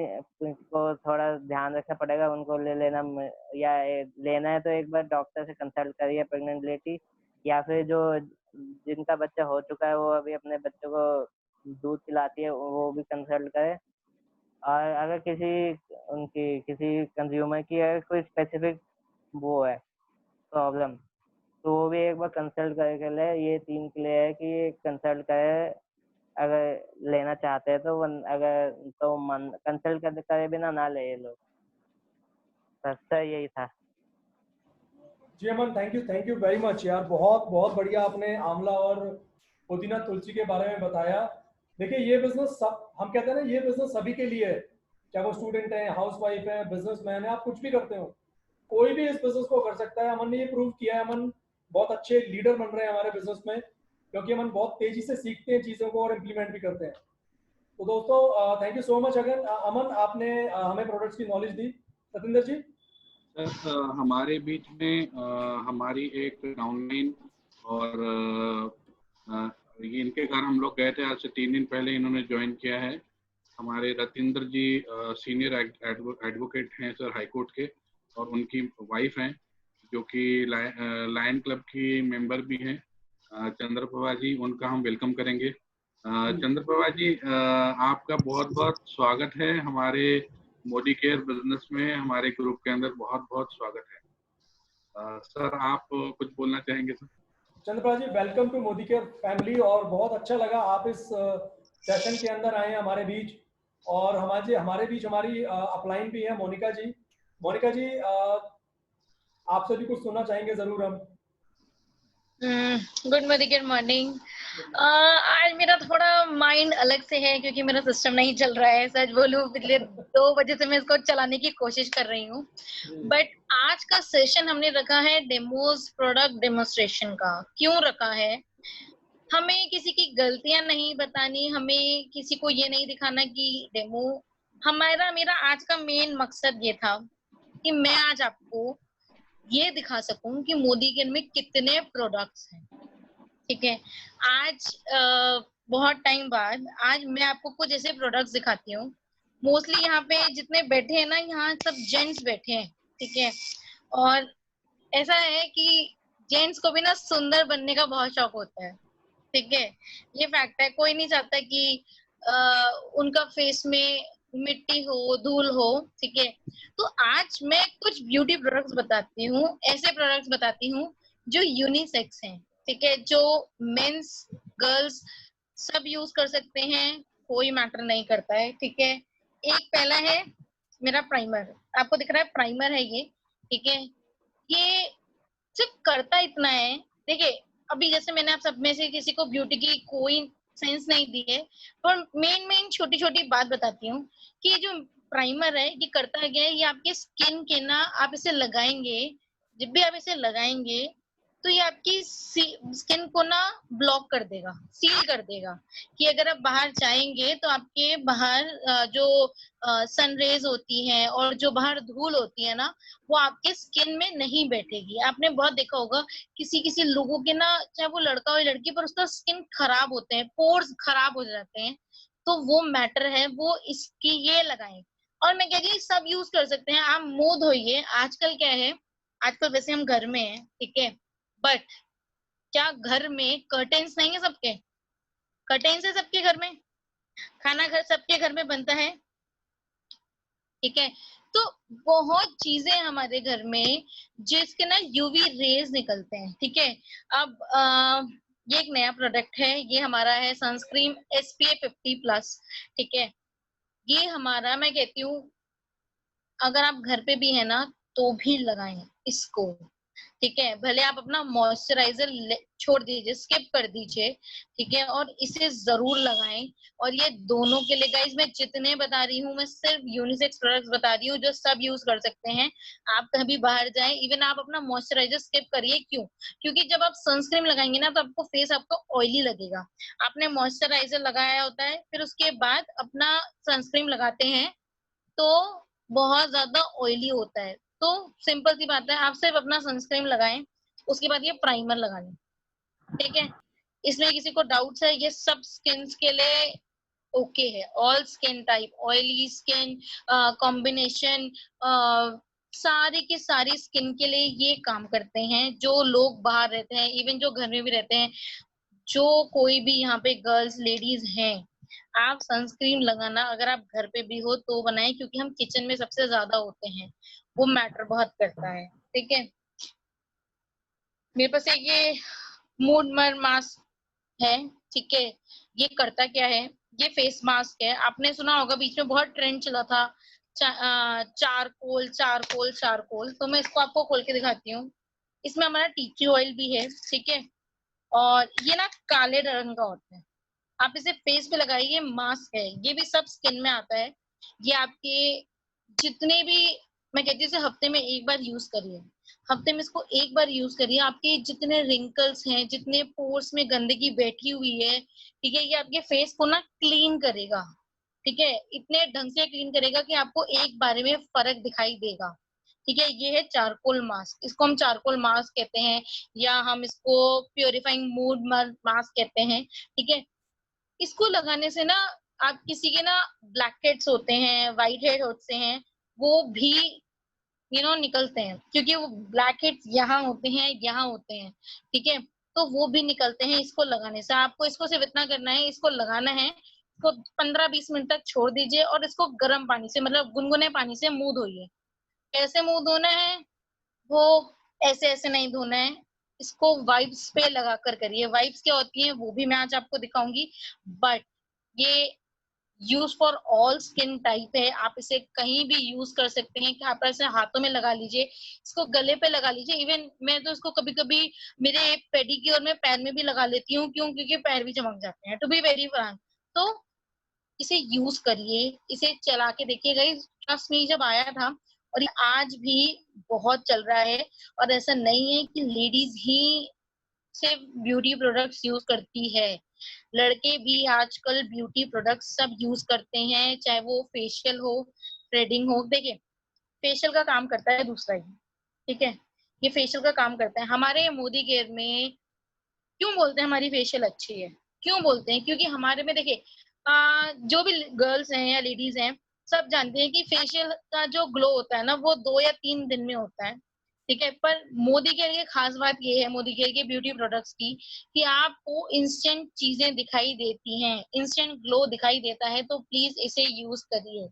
को थोड़ा ध्यान रखना पड़ेगा, उनको लेना है तो एक बार डॉक्टर से कंसल्ट करिए, प्रेग्नेंट लेडी, या फिर जो जिनका बच्चा हो चुका है वो अभी अपने बच्चों को दूध पिलाती है, वो भी कंसल्ट करे। और अगर किसी कंज्यूमर की अगर कोई स्पेसिफिक वो है प्रॉब्लम, तो वो भी एक बार कंसल्ट करके ले। ये 3 के लिए है कि कंसल्ट करे अगर लेना चाहते हैं तो, अगर तो मन कंसल्ट करे बिना ना ले ये लोग। बस सर यही था। जी अमन, थैंक यू वेरी मच यार, बहुत बहुत बढ़िया आपने आंवला और पुदीना तुलसी के बारे में बताया। देखिए ये बिजनेस सब, हम कहते हैं ना, ये बिजनेस सभी के लिए है, चाहे वो स्टूडेंट है, हाउस वाइफ है, बिजनेसमैन है, आप कुछ भी करते हो, कोई भी इस बिजनेस को कर सकता है। अमन ने ये प्रूव किया है। अमन बहुत अच्छे लीडर बन रहे हैं हमारे बिजनेस में, क्योंकि अमन बहुत तेजी से सीखते हैं चीज़ों को और इम्प्लीमेंट भी करते हैं। तो दोस्तों thank you so much again. Aman, आपने हमें प्रोडक्ट्स की नॉलेज दी। सतिंदर जी। सर हमारे बीच में हमारी एक डाउनलाइन और ये इनके घर हम लोग गए थे, आज से 3 दिन पहले इन्होंने ज्वाइन किया है। हमारे रतिंदर जी सीनियर एडवोकेट हैं सर हाई कोर्ट के, और उनकी वाइफ हैं जो कि लायन क्लब की मेंबर भी हैं, चंद्रप्रभा जी, उनका हम वेलकम करेंगे। चंद्रप्रभा जी, आपका बहुत बहुत स्वागत है हमारे मोदी केयर बिजनेस में, हमारे ग्रुप के अंदर बहुत बहुत स्वागत है। सर आप कुछ बोलना चाहेंगे sir? Chandraprabha ji, welcome to Modi care family, और बहुत अच्छा लगा आप इस सेशन के अंदर आए हमारे बीच। और हमारे बीच हमारी अपलाइन भी है मोनिका जी। मोनिका जी, आपसे भी कुछ सुनना चाहेंगे जरूर हम। Good morning. आज मेरा थोड़ा माइंड अलग से है, क्योंकि मेरा सिस्टम नहीं चल रहा है। सच बोलूं, पिछले 2 बजे से मैं इसको चलाने की कोशिश कर रही हूँ। बट आज का सेशन हमने रखा है डेमोज प्रोडक्ट डेमोस्ट्रेशन का। क्यों रखा है? हमें किसी की गलतियां नहीं बतानी, हमें किसी को ये नहीं दिखाना कि डेमो। मेरा आज का मेन मकसद ये था कि मैं आज आपको ये दिखा सकूं कि मोदी केयर में कितने प्रोडक्ट्स हैं। ठीक है, आज बहुत टाइम बाद आज मैं आपको कुछ ऐसे प्रोडक्ट्स दिखाती हूँ। मोस्टली यहाँ पे जितने बैठे हैं ना, यहाँ सब जेंट्स बैठे हैं। ठीक है, और ऐसा है कि जेंट्स को भी ना सुंदर बनने का बहुत शौक होता है। ठीक है, ये फैक्ट है। कोई नहीं चाहता कि उनका फेस में मिट्टी हो, धूल हो। ठीक है, तो आज मैं कुछ ब्यूटी प्रोडक्ट्स बताती हूँ, ऐसे प्रोडक्ट्स बताती हूँ जो यूनिसेक्स हैं। ठीक है, जो मेंस गर्ल्स सब यूज कर सकते हैं, कोई मैटर नहीं करता है। ठीक है, एक पहला है मेरा प्राइमर, आपको दिख रहा है प्राइमर है ये। ठीक है, ये सिर्फ करता इतना है, देखिए अभी जैसे मैंने आप सब में से किसी को ब्यूटी की कोई सेंस नहीं दी है, पर मेन छोटी छोटी बात बताती हूँ कि ये जो प्राइमर है ये करता क्या है। ये आपके स्किन के ना, आप इसे लगाएंगे, जब भी आप इसे लगाएंगे तो ये आपकी स्किन को ना ब्लॉक कर देगा, सील कर देगा, कि अगर आप बाहर जाएंगे तो आपके बाहर जो सन रेज होती हैं और जो बाहर धूल होती है ना, वो आपके स्किन में नहीं बैठेगी। आपने बहुत देखा होगा किसी किसी लोगों के ना, चाहे वो लड़का हो या लड़की, पर उसका स्किन खराब होते हैं, पोर्स खराब हो जाते हैं, तो वो मैटर है, वो इसकी ये लगाएं। और मैं कह रही सब यूज कर सकते हैं, आप मुंह धोइए। आजकल क्या है, आजकल वैसे हम घर में हैं, ठीक है, बट क्या घर में कर्टेन्स नहीं है? सबके कर्टेन्स है, सबके घर में खाना घर सबके घर में बनता है। ठीक है, तो बहुत चीजें हमारे घर में जिसके ना यूवी रेज निकलते हैं, ठीक है। अब ये एक नया प्रोडक्ट है, ये हमारा है सनस्क्रीन SPF 50+, ठीक है। ये हमारा, मैं कहती हूँ अगर आप घर पे भी है ना तो भी लगाएं इसको, ठीक है। भले आप अपना मॉइस्चराइजर छोड़ दीजिए, स्किप कर दीजिए, ठीक है, और इसे जरूर लगाएं। और ये दोनों के लिए गाइस मैं जितने बता रही हूँ, मैं सिर्फ यूनिसेक्स प्रोडक्ट्स बता रही हूँ जो सब यूज कर सकते हैं। आप कभी बाहर जाएं, इवन आप अपना मॉइस्चराइजर स्किप करिए, क्यों? क्योंकि जब आप सनस्क्रीन लगाएंगे ना तो आपको फेस आपका ऑयली लगेगा। आपने मॉइस्चराइजर लगाया होता है, फिर उसके बाद अपना सनस्क्रीन लगाते हैं तो बहुत ज्यादा ऑयली होता है। तो सिंपल सी बात है, आप सिर्फ अपना सनस्क्रीन लगाएं, उसके बाद ये प्राइमर लगा लें, ठीक है। इसमें किसी को डाउट्स है? ये सब स्किन के लिए ओके है, all skin type, oily skin, combination, सारी की सारी स्किन के लिए ये काम करते हैं। जो लोग बाहर रहते हैं, इवन जो घर में भी रहते हैं, जो कोई भी यहाँ पे गर्ल्स लेडीज हैं, आप सनस्क्रीन लगाना अगर आप घर पे भी हो तो बनाएं, क्योंकि हम किचन में सबसे ज्यादा होते हैं, वो मैटर बहुत करता है, ठीक है। मेरे पास एक ये मूड मर मास्क है, ठीक है। ये करता क्या है, ये फेस मास्क है। आपने सुना होगा बीच में बहुत ट्रेंड चला था चारकोल चारकोल चारकोल, तो मैं इसको आपको खोल के दिखाती हूँ। इसमें हमारा टी ऑयल भी है, ठीक है, और ये ना काले रंग का होता है। आप इसे फेस पे लगाइए, मास्क है, ये भी सब स्किन में आता है। ये आपके जितने भी, मैं कहती हूँ इसे हफ्ते में एक बार यूज करिए, हफ्ते में इसको एक बार यूज करिए। आपके जितने रिंकल्स हैं, जितने पोर्स में गंदगी बैठी हुई है, ठीक है, ये आपके फेस को ना क्लीन करेगा, ठीक है, इतने ढंग से क्लीन करेगा कि आपको एक बार में फर्क दिखाई देगा, ठीक है। ये है चारकोल मास्क, इसको हम चारकोल मास्क कहते हैं, या हम इसको प्योरीफाइंग मूड मास्क कहते हैं, ठीक है। इसको लगाने से ना आप किसी के ना ब्लैक हेड्स होते हैं, व्हाइट हेड होते हैं, वो भी निकलते हैं, क्योंकि वो ब्लैक हेड्स यहाँ होते हैं, यहाँ होते हैं, ठीक है, तो वो भी निकलते हैं इसको लगाने से। आपको इसको सिर्फ इतना करना है, इसको लगाना है, इसको 15-20 मिनट तक छोड़ दीजिए और इसको गर्म पानी से, मतलब गुनगुने पानी से मुंह धोइए। कैसे मुंह धोना है? वो ऐसे ऐसे नहीं धोना है, इसको वाइप्स पे लगा कर करिए। वाइप्स क्या होती हैं वो भी मैं आज आपको दिखाऊंगी, बट ये use for all skin type है। आप इसे कहीं भी यूज कर सकते हैं, कि आप ऐसे हाथों में लगा लीजिए, इसको गले पे लगा लीजिए। इवन मैं तो इसको कभी कभी मेरे पेडिक्योर में पैर में भी लगा लेती हूँ, क्यों? क्योंकि पैर भी चमक जाते हैं, टू बी वेरी फ्रैंक। तो इसे यूज करिए, इसे चला के देखिए गाइस। ट्रस्ट मी, जब आया था, और ये आज भी बहुत चल रहा है, और ऐसा नहीं है कि लेडीज ही सिर्फ ब्यूटी प्रोडक्ट्स यूज करती है, लड़के भी आजकल ब्यूटी प्रोडक्ट्स सब यूज करते हैं, चाहे वो फेशियल हो, थ्रेडिंग हो। देखिए, फेशियल का काम करता है दूसरा ही, ठीक है, ये फेशियल का काम करता है। हमारे मोदी केयर में क्यों बोलते हैं हमारी फेशियल अच्छी है? क्यों बोलते हैं? क्योंकि हमारे में देखिए, जो भी गर्ल्स हैं या लेडीज हैं, सब जानते हैं कि फेशियल का जो ग्लो होता है ना, वो 2 या 3 दिन में होता है, ठीक है। पर मोदी केयर की खास बात ये है, मोदी केयर के ब्यूटी प्रोडक्ट्स की, कि आपको इंस्टेंट चीजें दिखाई देती हैं, इंस्टेंट ग्लो दिखाई देता है। तो प्लीज इसे यूज करिए,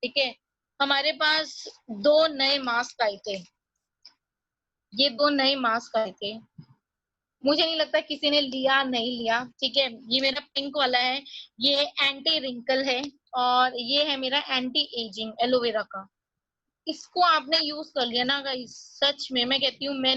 ठीक है। हमारे पास 2 नए मास्क आए थे, ये 2 नए मास्क आए थे, मुझे नहीं लगता किसी ने लिया नहीं लिया, ठीक है। ये मेरा पिंक वाला है, ये एंटी रिंकल है, और ये है मेरा एंटी एजिंग एलोवेरा का। इसको आपने यूज कर लिया ना गाइस, सच में मैं कहती हूँ, मैं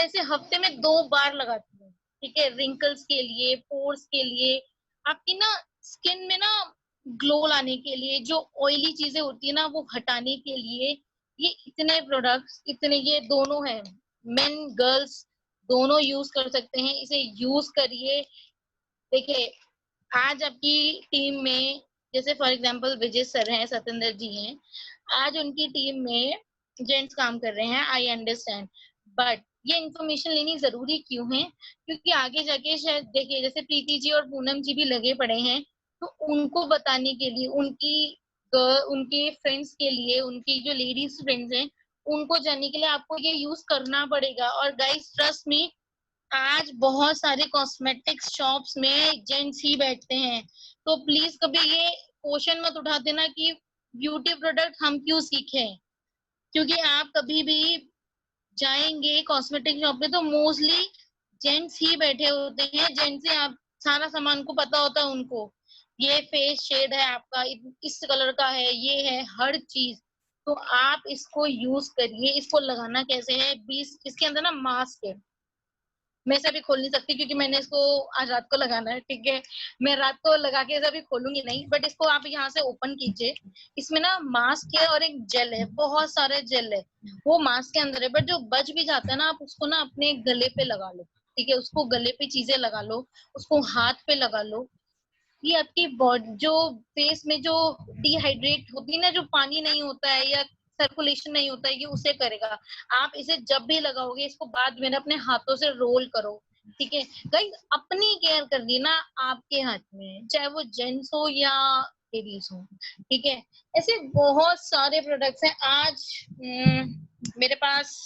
इसे हफ्ते में 2 बार लगाती हूँ, ठीक है, रिंकल्स के लिए, पोर्स के लिए, आपकी ना स्किन में ना ग्लो लाने के लिए, जो ऑयली चीजें होती है ना वो हटाने के लिए। ये इतने प्रोडक्ट्स, इतने, ये दोनों हैं, मेन गर्ल्स दोनों यूज कर सकते हैं, इसे यूज करिए। देखिए, आज आपकी टीम में, जैसे फॉर एग्जांपल विजय सर हैं, सतेंद्र जी हैं, आज उनकी टीम में जेंट्स काम कर रहे हैं, आई अंडरस्टैंड, बट ये इन्फॉर्मेशन लेनी जरूरी क्यों है? क्योंकि आगे जाके शायद, देखिए, जैसे प्रीति जी और पूनम जी भी लगे पड़े हैं, तो उनको बताने के लिए, उनके फ्रेंड्स के लिए, उनकी जो लेडीज फ्रेंड्स हैं, उनको जानने के लिए आपको ये यूज करना पड़ेगा। और गाइस ट्रस्ट मी, आज बहुत सारे कॉस्मेटिक्स शॉप्स में जेंट्स ही बैठते हैं, तो प्लीज कभी ये क्वेश्चन मत उठा देना कि ब्यूटी प्रोडक्ट हम क्यों सीखें, क्योंकि आप कभी भी जाएंगे कॉस्मेटिक शॉप पे तो मोस्टली जेंट्स ही बैठे होते हैं, जेंट्स से आप सारा सामान को पता होता है उनको, ये फेस शेड है आपका, इस कलर का है, ये है हर चीज। तो आप इसको यूज करिए। इसको लगाना कैसे है, 20 इसके अंदर ना मास्क है, मैं इसे अभी खोल नहीं सकती क्योंकि मैंने इसको आज रात को लगाना है, ठीक है, मैं रात को लगा के इसे अभी खोलूंगी नहीं, बट इसको आप यहाँ से ओपन कीजिए। इसमें ना मास्क है और एक जेल है, बहुत सारे जेल है, वो मास्क के अंदर है, बट जो बच भी जाता है ना, आप उसको ना अपने गले पे लगा लो, ठीक है, उसको गले पे चीजें लगा लो, उसको हाथ पे लगा लो। ये आपकी बॉडी जो फेस में जो डिहाइड्रेट होती है ना, जो पानी नहीं होता है या सर्कुलेशन नहीं होता है, ये उसे करेगा। आप इसे जब भी लगाओगे, इसको बाद में अपने हाथों से रोल करो, ठीक है गाइस। अपनी केयर करनी ना आपके हाथ में है, चाहे वो जेंट्स हो या लेडीज हो, ठीक है। ऐसे बहुत सारे प्रोडक्ट्स हैं आज मेरे पास।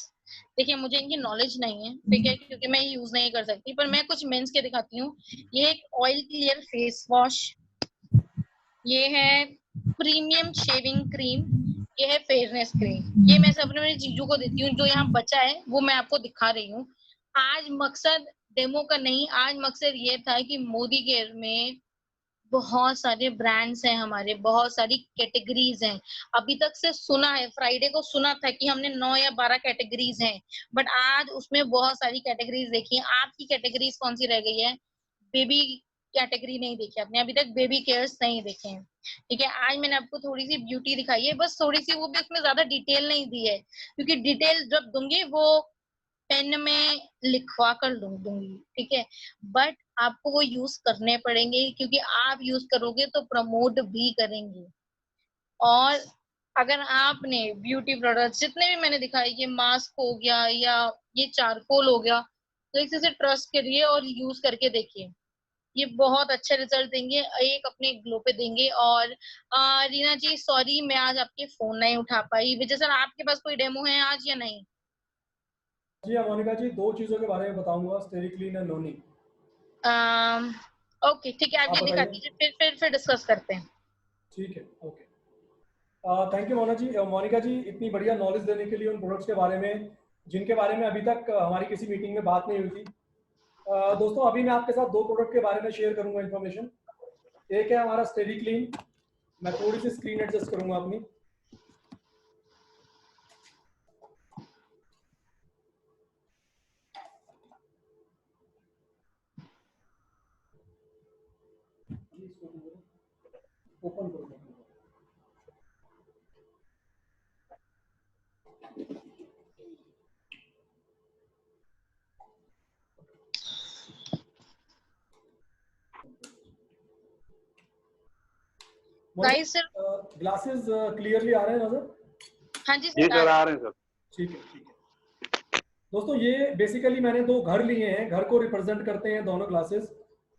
देखिए मुझे इनकी नॉलेज नहीं है, ठीक है, क्योंकि मैं यूज नहीं कर सकती, पर मैं कुछ मेंस के दिखाती हूँ। ये एक ऑयल क्लियर फेस वॉश, ये है प्रीमियम शेविंग क्रीम, ये है फेयरनेस क्रीम। ये मैं सब अपने जीजू को देती हूँ, जो यहाँ बचा है वो मैं आपको दिखा रही हूँ। आज मकसद डेमो का नहीं, आज मकसद ये था कि मोदी केयर में बहुत सारे ब्रांड्स हैं हमारे, बहुत सारी कैटेगरीज हैं। अभी तक से सुना है, फ्राइडे को सुना था कि हमने 9 या 12 कैटेगरीज हैं, बट आज उसमें बहुत सारी कैटेगरीज देखी है। आपकी कैटेगरीज कौन सी रह गई है? बेबी कैटेगरी नहीं देखी आपने अभी तक, बेबी केयर्स नहीं देखे हैं, ठीक है। आज मैंने आपको थोड़ी सी ब्यूटी दिखाई है, बस थोड़ी सी, वो भी उसमें ज्यादा डिटेल नहीं दी है, क्योंकि डिटेल जब दूंगी वो पेन में लिखवा कर दूंगी, ठीक है, बट आपको वो यूज करने पड़ेंगे, क्योंकि आप यूज करोगे तो प्रमोट भी करेंगे। और अगर आपने ब्यूटी प्रोडक्ट्स जितने भी मैंने दिखाए, ये मास्क हो गया या ये चारकोल हो गया, तो इसे से ट्रस्ट करिए और यूज करके देखिए, ये बहुत अच्छे रिजल्ट देंगे, एक अपने ग्लो पे देंगे। और रीना जी सॉरी, मैं आज आपके फोन नहीं उठा पाई। विजय सर आपके पास कोई डेमो है आज या नहीं? जी हाँ मोनिका जी, 2 चीज़ों के बारे में बताऊंगा, स्टेरिक्लीन और नोनी। ओके ठीक है, आप ये दिखा बताइए। दीजिए, फिर डिस्कस करते हैं। ठीक है, ओके। थैंक यू मोनिका जी इतनी बढ़िया नॉलेज देने के लिए उन प्रोडक्ट्स के बारे में जिनके बारे में अभी तक हमारी किसी मीटिंग में बात नहीं हुई थी। दोस्तों अभी मैं आपके साथ 2 प्रोडक्ट के बारे में शेयर करूंगा इन्फॉर्मेशन। एक है हमारा स्टेरिक्लीन, मैं थोड़ी सी स्क्रीन एडजस्ट करूंगा अपनी। ओपन करो। गाइस सर, ग्लासेस क्लियरली आ रहे हैं नजर? हाँ जी जी सर, सर, आ रहे हैं सर। ठीक है। दोस्तों ये बेसिकली मैंने 2 घर लिए हैं, घर को रिप्रेजेंट करते हैं दोनों ग्लासेस।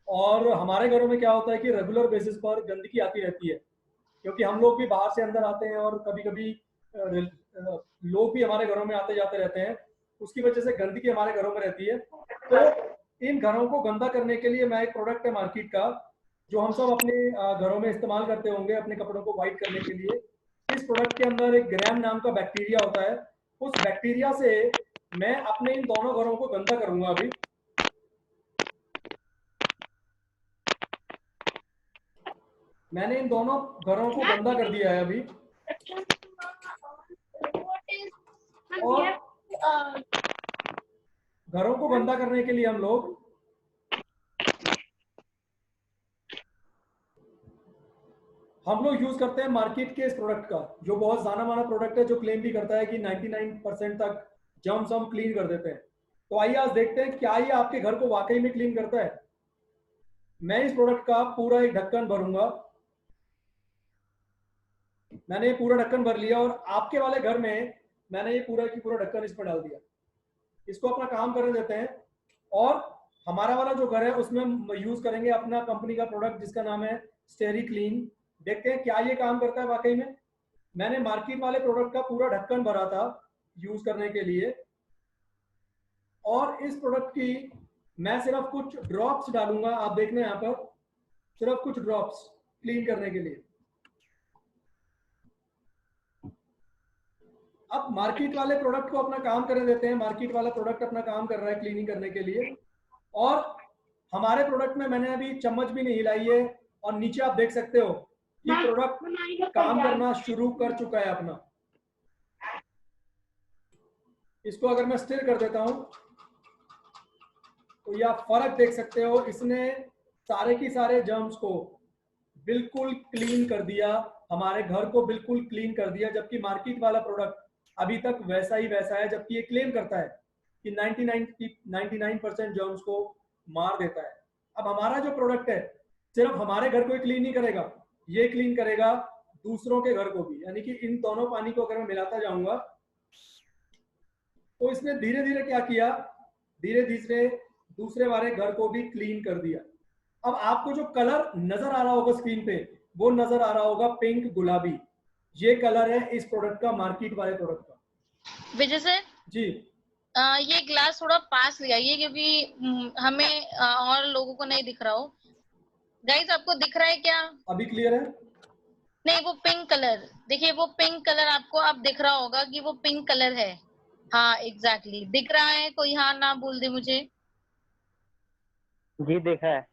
और हमारे घरों में क्या होता है कि रेगुलर बेसिस पर गंदगी आती रहती है, क्योंकि हम लोग भी बाहर से अंदर आते हैं और कभी कभी लोग भी हमारे घरों में आते जाते रहते हैं, उसकी वजह से गंदगी हमारे घरों में रहती है। तो इन घरों को गंदा करने के लिए मैं एक प्रोडक्ट है मार्केट का, जो हम सब अपने घरों में इस्तेमाल करते होंगे अपने कपड़ों को वाइट करने के लिए। इस प्रोडक्ट के अंदर एक ग्रैम नाम का बैक्टीरिया होता है, उस बैक्टीरिया से मैं अपने इन दोनों घरों को गंदा करूंगा अभी। मैंने इन दोनों घरों को गंदा कर दिया है अभी। और घरों को गंदा करने के लिए हम लोग यूज करते हैं मार्केट के इस प्रोडक्ट का, जो बहुत जाना माना प्रोडक्ट है, जो क्लेम भी करता है कि 99% तक जर्म्स हम क्लीन कर देते हैं। तो आइए आज देखते हैं क्या ये आपके घर को वाकई में क्लीन करता है। मैं इस प्रोडक्ट का पूरा एक ढक्कन भरूंगा। मैंने ये पूरा ढक्कन भर लिया और आपके वाले घर में मैंने ये पूरा की पूरा ढक्कन इस पर डाल दिया। इसको अपना काम करने देते हैं और हमारा वाला जो घर है उसमें हम यूज करेंगे अपना कंपनी का प्रोडक्ट जिसका नाम है स्टेरिक्लीन। देखते हैं क्या ये काम करता है वाकई में। मैंने मार्केट वाले प्रोडक्ट का पूरा ढक्कन भरा था यूज करने के लिए, और इस प्रोडक्ट की मैं सिर्फ कुछ ड्रॉप्स डालूंगा। आप देखना यहाँ पर सिर्फ कुछ ड्रॉप्स क्लीन करने के लिए। अब मार्केट वाले प्रोडक्ट को अपना काम करने देते हैं, मार्केट वाला प्रोडक्ट अपना काम कर रहा है क्लीनिंग करने के लिए, और हमारे प्रोडक्ट में मैंने अभी चम्मच भी नहीं हिलाई है, और नीचे आप देख सकते हो कि प्रोडक्ट काम करना शुरू कर चुका है अपना। इसको अगर मैं स्टिर कर देता हूं तो ये आप फर्क देख सकते हो, इसने सारे की सारे जर्म्स को बिल्कुल क्लीन कर दिया, हमारे घर को बिल्कुल क्लीन कर दिया, जबकि मार्केट वाला प्रोडक्ट अभी तक वैसा ही वैसा है, जबकि ये क्लेम करता है कि 99% जर्म्स को मार देता है। अब हमारा जो प्रोडक्ट है सिर्फ हमारे घर को ही क्लीन नहीं करेगा, ये क्लीन करेगा दूसरों के घर को भी, यानी कि इन दोनों पानी को अगर मैं मिलाता जाऊंगा तो इसने धीरे धीरे क्या किया, धीरे धीरे दूसरे वाले घर को भी क्लीन कर दिया। अब आपको जो कलर नजर आ रहा होगा स्क्रीन पे, वो नजर आ रहा होगा पिंक गुलाबी, ये कलर है इस प्रोडक्ट का, मार्केट वाले प्रोडक्ट का। विजय सर जी ये ग्लास थोड़ा पास ले आइए, क्योंकि हमें और लोगों को नहीं दिख रहा हो। गाइस आपको दिख रहा है क्या? अभी क्लियर है? नहीं, वो पिंक कलर देखिए, वो पिंक कलर आपको अब दिख रहा होगा कि वो पिंक कलर है। हाँ एग्जैक्टली दिख रहा है, कोई हाँ ना बोल दे मुझे। जी देखा है।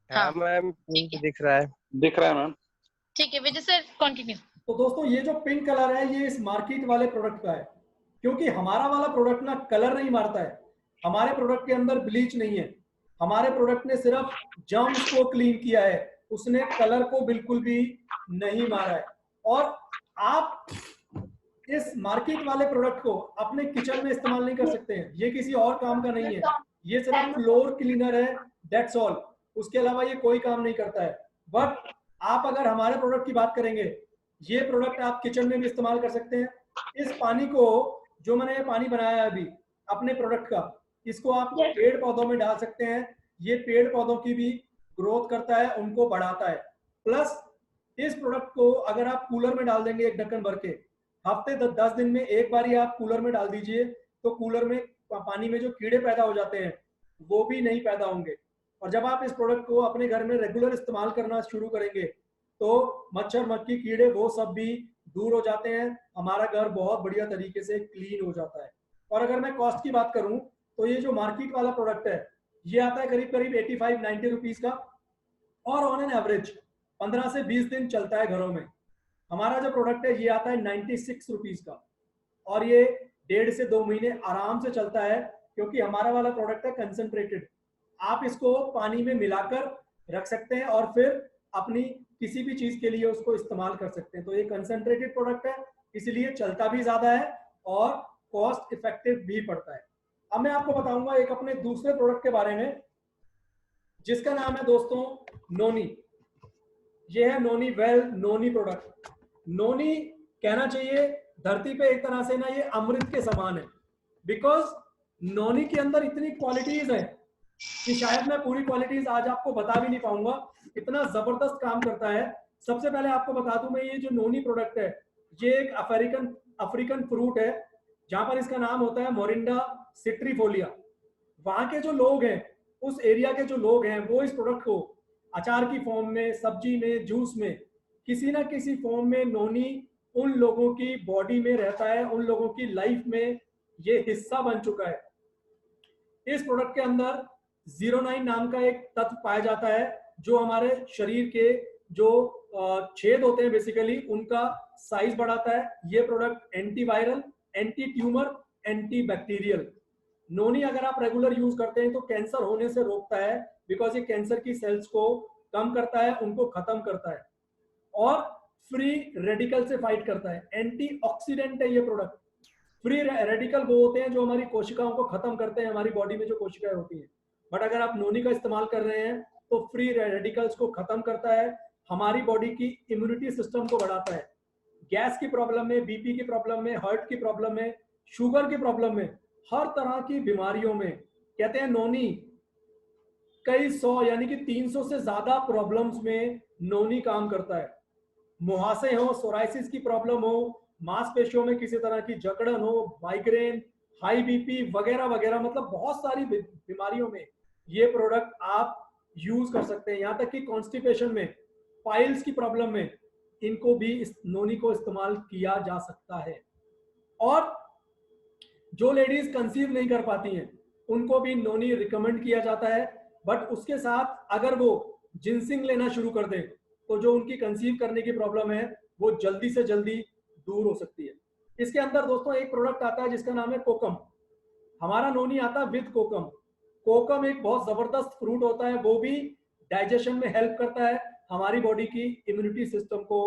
हाँ मैम ठीक है, दिख रहा है। दिख रहा है मैम। ठीक है विजय सर कंटिन्यू। तो दोस्तों ये जो पिंक कलर है ये इस मार्केट वाले प्रोडक्ट का है, क्योंकि हमारा वाला प्रोडक्ट ना कलर नहीं मारता है, हमारे प्रोडक्ट के अंदर ब्लीच नहीं है, हमारे प्रोडक्ट ने सिर्फ जर्म्स को क्लीन किया है, उसने कलर को बिल्कुल भी नहीं मारा है। और आप इस मार्केट वाले प्रोडक्ट को अपने किचन में इस्तेमाल नहीं कर सकते हैं, ये किसी और काम का नहीं है, ये सिर्फ फ्लोर क्लीनर है, दैट्स ऑल, उसके अलावा ये कोई काम नहीं करता है। बट आप अगर हमारे प्रोडक्ट की बात करेंगे, ये प्रोडक्ट आप किचन में भी इस्तेमाल कर सकते हैं। इस पानी को, जो मैंने ये पानी बनाया है अभी अपने प्रोडक्ट का, इसको आप पेड़ पौधों में डाल सकते हैं, ये पेड़ पौधों की भी ग्रोथ करता है, उनको बढ़ाता है। प्लस इस प्रोडक्ट को अगर आप कूलर में डाल देंगे एक ढक्कन भर के, हफ्ते 10 दिन में एक बार ही आप कूलर में डाल दीजिए, तो कूलर में पानी में जो कीड़े पैदा हो जाते हैं वो भी नहीं पैदा होंगे। और जब आप इस प्रोडक्ट को अपने घर में रेगुलर इस्तेमाल करना शुरू करेंगे तो मच्छर मक्खी कीड़े वो सब भी दूर हो जाते हैं, हमारा घर बहुत बढ़िया तरीके से क्लीन हो जाता है। और अगर मैं कॉस्ट की बात करूं तो ये जो मार्केट वाला प्रोडक्ट है ये आता है करीब करीब 85-90 रुपीज का, और ऑन एन एवरेज 15 से 20 दिन चलता है घरों में। हमारा जो प्रोडक्ट है ये आता है 96 रुपीज का, और ये 1.5 से 2 महीने आराम से चलता है, क्योंकि हमारा वाला प्रोडक्ट है कंसंट्रेटेड। आप इसको पानी में मिलाकर रख सकते हैं और फिर अपनी किसी भी चीज के लिए उसको इस्तेमाल कर सकते हैं। तो ये कंसंट्रेटेड प्रोडक्ट है, इसलिए चलता भी ज्यादा है और कॉस्ट इफेक्टिव भी पड़ता है। अब मैं आपको बताऊंगा एक अपने दूसरे प्रोडक्ट के बारे में, जिसका नाम है दोस्तों नोनी। ये है नोनी वेल नोनी प्रोडक्ट। नोनी कहना चाहिए धरती पे एक तरह से ना ये अमृत के समान है, बिकॉज नोनी के अंदर इतनी क्वालिटीज है कि शायद मैं पूरी क्वालिटीज आज आपको बता भी नहीं पाऊंगा, इतना जबरदस्त काम करता है। सबसे पहले आपको बता दूं मैं, ये जो नोनी प्रोडक्ट है ये एक अफ्रीकन फ्रूट है, जहां पर इसका नाम होता है मोरिंडा सिट्रीफोलिया। वहां के जो लोग हैं, उस एरिया के जो लोग हैं, वो इस प्रोडक्ट को अचार की फॉर्म में, सब्जी में, जूस में, किसी ना किसी फॉर्म में नोनी उन लोगों की बॉडी में रहता है, उन लोगों की लाइफ में ये हिस्सा बन चुका है। इस प्रोडक्ट के अंदर 09 नाम का एक तत्व पाया जाता है, जो हमारे शरीर के जो छेद होते हैं बेसिकली उनका साइज बढ़ाता है। ये product antiviral, anti tumour, antibacterial. Noni अगर आप रेगुलर यूज करते हैं तो कैंसर होने से रोकता है, बिकॉज ये कैंसर की सेल्स को कम करता है, उनको खत्म करता है, और फ्री रेडिकल से फाइट करता है। एंटीऑक्सीडेंट है ये प्रोडक्ट। फ्री रेडिकल वो होते हैं जो हमारी कोशिकाओं को खत्म करते हैं, हमारी बॉडी में जो कोशिकाएं होती हैं। बट अगर आप नोनी का इस्तेमाल कर रहे हैं तो फ्री रेडिकल्स को खत्म करता है, हमारी बॉडी की इम्यूनिटी सिस्टम को बढ़ाता है। गैस की प्रॉब्लम में, बीपी की प्रॉब्लम में, हार्ट की प्रॉब्लम में, शुगर की प्रॉब्लम में, हर तरह की बीमारियों में कहते हैं नोनी कई 100 यानी कि 300 से ज्यादा प्रॉब्लम्स में नोनी काम करता है। मुहासे हो, सोराइसिस की प्रॉब्लम हो, मांसपेशियों में किसी तरह की जकड़न हो, माइग्रेन, हाई बीपी वगैरह वगैरह, मतलब बहुत सारी बीमारियों में ये प्रोडक्ट आप यूज कर सकते हैं। यहाँ तक कि कॉन्स्टिपेशन में, पाइल्स की प्रॉब्लम में इनको भी इस नोनी को इस्तेमाल किया जा सकता है। और जो लेडीज कंसीव नहीं कर पाती हैं उनको भी नोनी रिकमेंड किया जाता है, बट उसके साथ अगर वो जिंसिंग लेना शुरू कर दें तो जो उनकी कंसीव करने की प्रॉब्लम है वो जल्दी से जल्दी दूर हो सकती है। इसके अंदर दोस्तों एक प्रोडक्ट आता है जिसका नाम है कोकम। हमारा नोनी आता है विद कोकम। कोकम एक बहुत जबरदस्त फ्रूट होता है, वो भी डाइजेशन में हेल्प करता है, हमारी बॉडी की इम्यूनिटी सिस्टम को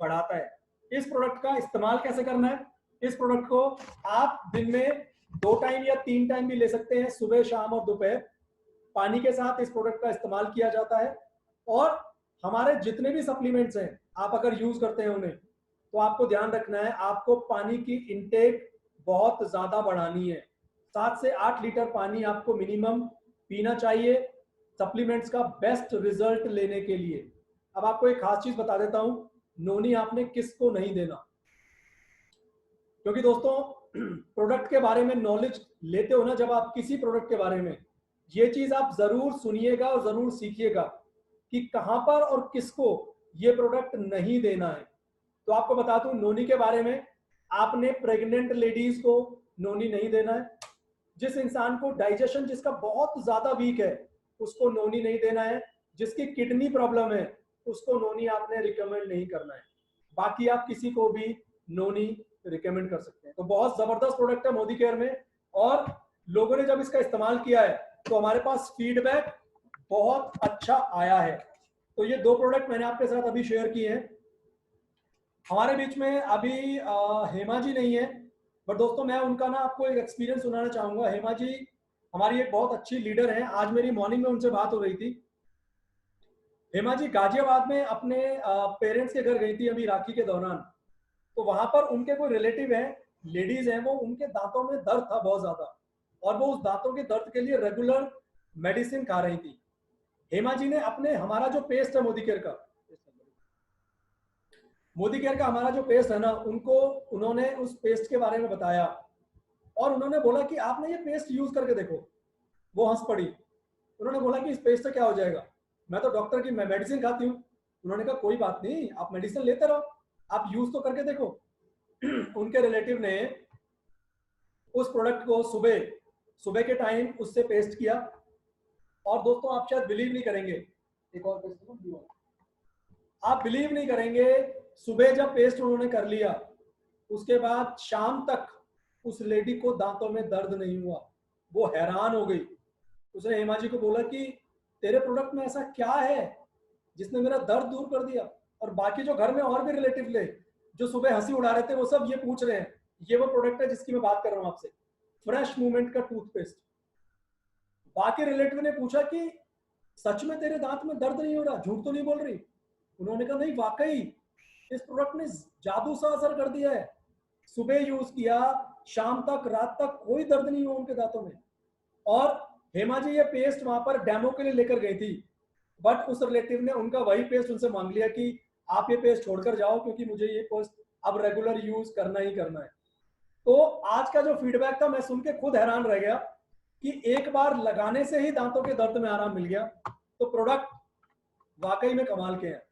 बढ़ाता है। इस प्रोडक्ट का इस्तेमाल कैसे करना है? इस प्रोडक्ट को आप दिन में 2 टाइम या 3 टाइम भी ले सकते हैं, सुबह, शाम और दोपहर। पानी के साथ इस प्रोडक्ट का इस्तेमाल किया जाता है। और हमारे जितने भी सप्लीमेंट्स हैं, आप अगर यूज करते हैं उन्हें, तो आपको ध्यान रखना है, आपको पानी की इनटेक बहुत ज्यादा बढ़ानी है। 7 से 8 लीटर पानी आपको मिनिमम पीना चाहिए सप्लीमेंट्स का बेस्ट रिजल्ट लेने के लिए। अब आपको एक खास चीज बता देता हूं, नोनी आपने किसको नहीं देना, क्योंकि दोस्तों प्रोडक्ट के बारे में नॉलेज लेते हो ना जब आप किसी प्रोडक्ट के बारे में, ये चीज आप जरूर सुनिएगा और जरूर सीखिएगा कि कहां पर और किसको ये प्रोडक्ट नहीं देना है। तो आपको बता दूं नोनी के बारे में, आपने प्रेग्नेंट लेडीज को नोनी नहीं देना है। जिस इंसान को डाइजेशन जिसका बहुत ज्यादा वीक है उसको नोनी नहीं देना है। जिसकी किडनी प्रॉब्लम है उसको नोनी आपने रिकमेंड नहीं करना है। बाकी आप किसी को भी नोनी रिकमेंड कर सकते हैं। तो बहुत जबरदस्त प्रोडक्ट है मोदी केयर में, और लोगों ने जब इसका इस्तेमाल किया है तो हमारे पास फीडबैक बहुत अच्छा आया है। तो ये 2 प्रोडक्ट मैंने आपके साथ अभी शेयर किए हैं। हमारे बीच में अभी हेमा जी नहीं है, बट दोस्तों मैं उनका ना आपको एक एक्सपीरियंस सुनाना चाहूंगा। हेमा जी हमारी एक बहुत अच्छी लीडर हैं, आज मेरी मॉर्निंग में उनसे बात हो रही थी। हेमा जी गाजियाबाद में अपने पेरेंट्स के घर गई थी अभी राखी के दौरान, तो वहां पर उनके कोई रिलेटिव हैं, लेडीज हैं, वो उनके दांतों में दर्द था बहुत ज्यादा, और वो उस दांतों के दर्द के लिए रेगुलर मेडिसिन खा रही थी। हेमा जी ने अपने हमारा जो पेस्ट है मोदी केयर का हमारा जो पेस्ट है ना, उनको उन्होंने उस पेस्ट के बारे में बताया और उन्होंने बोला कि आपने ये पेस्ट यूज करके देखो। वो हंस पड़ी। उन्होंने बोला कि इस पेस्ट से क्या हो जाएगा, मैं तो डॉक्टर की मेडिसिन खाती हूँ। उन्होंने कहा कोई बात नहीं, आप मेडिसिन लेते रहो, आप यूज तो करके देखो। उनके रिलेटिव ने उस प्रोडक्ट को सुबह के टाइम उससे पेस्ट किया, और दोस्तों आप शायद बिलीव नहीं करेंगे, एक और पेस्ट आप बिलीव नहीं करेंगे, सुबह जब पेस्ट उन्होंने कर लिया उसके बाद शाम तक उस लेडी को दांतों में दर्द नहीं हुआ। वो हैरान हो गई। उसने हेमा जी को बोला कि तेरे प्रोडक्ट में ऐसा क्या है जिसने मेरा दर्द दूर कर दिया। और बाकी जो घर में और भी रिलेटिव ले जो सुबह हंसी उड़ा रहे थे, वो सब ये पूछ रहे हैं, ये वो प्रोडक्ट है जिसकी मैं बात कर रहा हूँ आपसे, फ्रेश मूवमेंट का टूथपेस्ट। बाकी रिलेटिव ने पूछा कि सच में तेरे दांत में दर्द नहीं हो रहा, झूठ तो नहीं बोल रही? उन्होंने कहा नहीं, वाकई इस प्रोडक्ट ने जादू सा असर कर दिया है। सुबह यूज किया, शाम तक, रात तक कोई दर्द नहीं हुआ उनके दांतों में। और हेमा जी ये पेस्ट वहां पर डेमो के लिए लेकर गई थी, बट उस रिलेटिव ने उनका वही पेस्ट उनसे मांग लिया कि आप ये पेस्ट छोड़कर जाओ, क्योंकि मुझे ये पेस्ट अब रेगुलर यूज करना ही करना है। तो आज का जो फीडबैक था, मैं सुन के खुद हैरान रह गया कि एक बार लगाने से ही दांतों के दर्द में आराम मिल गया। तो प्रोडक्ट वाकई में कमाल के हैं।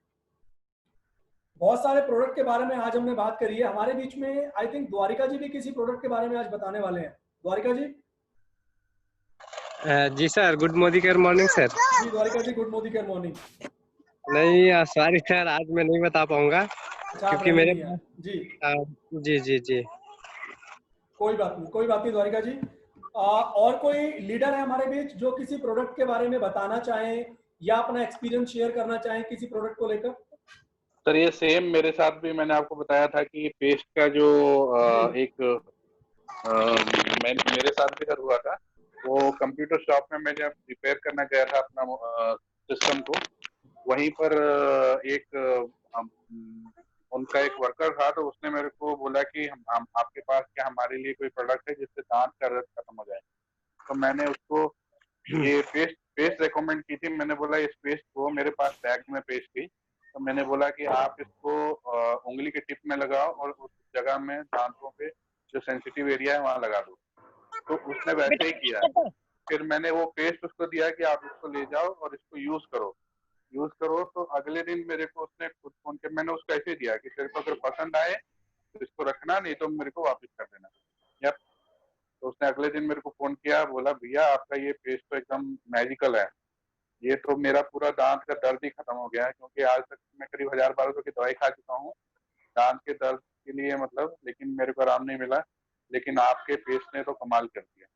बहुत सारे प्रोडक्ट के बारे में आज हमने बात करी है। हमारे बीच में आई थिंक द्वारिका जी भी किसी प्रोडक्ट के बारे में आज बताने वाले हैं। द्वारिका जी। जी sir, good Modi care morning sir. जी Dwarika ji, good Modi care morning. नहीं सॉरी सर, आज मैं नहीं बता पाऊंगा क्योंकि मेरे जी कोई बात नहीं द्वारिका जी। और कोई लीडर है हमारे बीच जो किसी प्रोडक्ट के बारे में बताना चाहें या अपना एक्सपीरियंस शेयर करना चाहें किसी प्रोडक्ट को लेकर? सर ये सेम मेरे साथ भी, मैंने आपको बताया था कि पेस्ट का जो मेरे साथ भी सर हुआ था। वो कंप्यूटर शॉप में मैं जब रिपेयर करना गया था अपना सिस्टम को, वहीं पर उनका एक वर्कर था, तो उसने मेरे को बोला कि हम आपके पास क्या हमारे लिए कोई प्रोडक्ट है जिससे दांत का दर्द खत्म हो जाए। तो मैंने उसको ये पेस्ट रेकमेंड की थी। मैंने बोला इस पेस्ट को, मेरे पास बैग में पेस्ट थी, तो मैंने बोला कि आप इसको उंगली के टिप में लगाओ और उस जगह में दांतों पे जो सेंसिटिव एरिया है वहां लगा दो। तो उसने वैसे ही किया। फिर मैंने वो पेस्ट उसको दिया कि आप इसको ले जाओ और इसको यूज करो। तो अगले दिन मेरे को उसने खुद फोन किया, मैंने उसको ऐसे दिया कि तेरे को अगर पसंद आए इसको रखना, नहीं तो मेरे को वापस कर देना। यप। तो उसने अगले दिन मेरे को फोन किया, बोला भैया आपका ये पेस्ट तो एकदम मैजिकल है, ये तो मेरा पूरा दांत का दर्द ही खत्म हो गया है, क्योंकि आज तक मैं करीब 1000-1200 की दवाई खा चुका हूँ दांत के दर्द के लिए, मतलब, लेकिन मेरे को आराम नहीं मिला, लेकिन आपके पेस्ट ने तो कमाल कर दिया।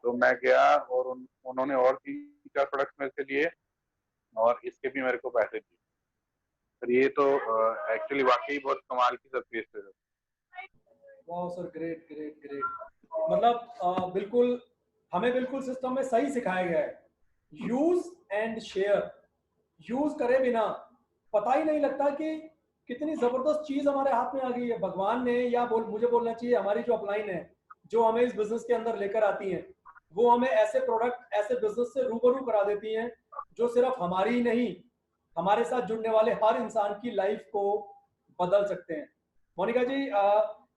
तो मैं गया और उन्होंने और 3-4 प्रोडक्ट्स मेरे से लिए और इसके भी मेरे को पैसे दिए। सर ये तो एक्चुअली वाकई बहुत कमाल की सर पेस्ट है। वाह सर, ग्रेट ग्रेट ग्रेट। मतलब बिल्कुल हमें बिल्कुल सिस्टम में सही सिखाया गया है, यूज एंड शेयर। यूज करे बिना पता ही नहीं लगता कि कितनी जबरदस्त चीज हमारे हाथ में आ गई है। भगवान ने, या मुझे बोलना चाहिए हमारी जो अपलाइन है, जो हमें इस बिजनेस के अंदर लेकर आती हैं, वो हमें ऐसे प्रोडक्ट, ऐसे बिजनेस से रूबरू करा देती हैं जो सिर्फ हमारी ही नहीं, हमारे साथ जुड़ने वाले हर इंसान की लाइफ को बदल सकते हैं। मोनिका जी,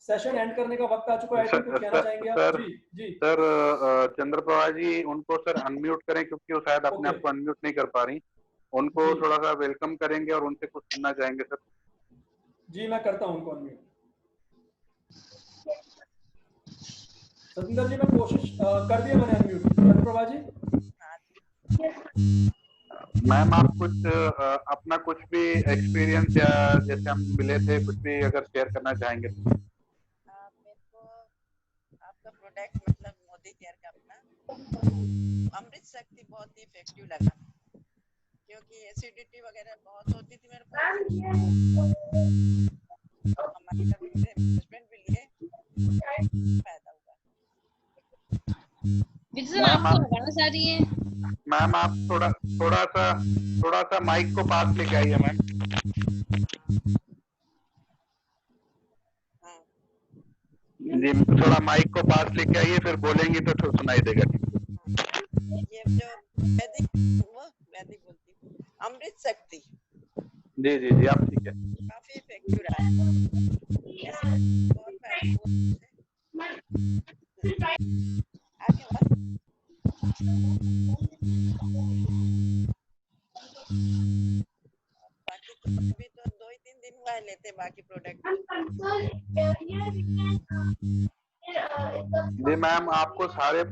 सेशन एंड करने का वक्त आ चुका है, कुछ कहना चाहेंगे आप? जी जी सर, चंद्रप्रभा जी उनको सर अनम्यूट करें, क्योंकि वो शायद अपने आप को अनम्यूट नहीं कर पा रही। उनको थोड़ा सा वेलकम करेंगे और उनसे कुछ सुनना चाहेंगे सर। जी मैं करता हूँ उनको अनम्यूट। सतिंदर जी मैं कोशिश कर दिया मैंने अनम्यूट। चंद्रप्रभा जी। मैम आप कुछ अपना कुछ भी एक्सपीरियंस या जैसे हम मिले थे कुछ भी अगर शेयर करना चाहेंगे तो। मेरे को आपका प्रोडक्ट मतलब मोदी केयर का अपना अमृत शक्ति बहुत ही इफेक्टिव लगा, क्योंकि एसिडिटी वगैरह बहुत होती थी मेरे को। हमारे हस्बैंड भी लिए, फायदा हुआ। मैम आप थोड़ा सा माइक को पास लेके आइए मैम। जी थोड़ा माइक को पास लेके आइए, फिर बोलेंगी तो सुनाई देगा। ये जो वैदिक बोलती अमृत शक्ति। जी जी जी आप ठीक है। काफी इफेक्टिव रहा है। आगे बात। बाकी तो अभी तो 2-3 दिन हुआ है लेते बाकी प्रोडक्ट। जी मैम आपको सारे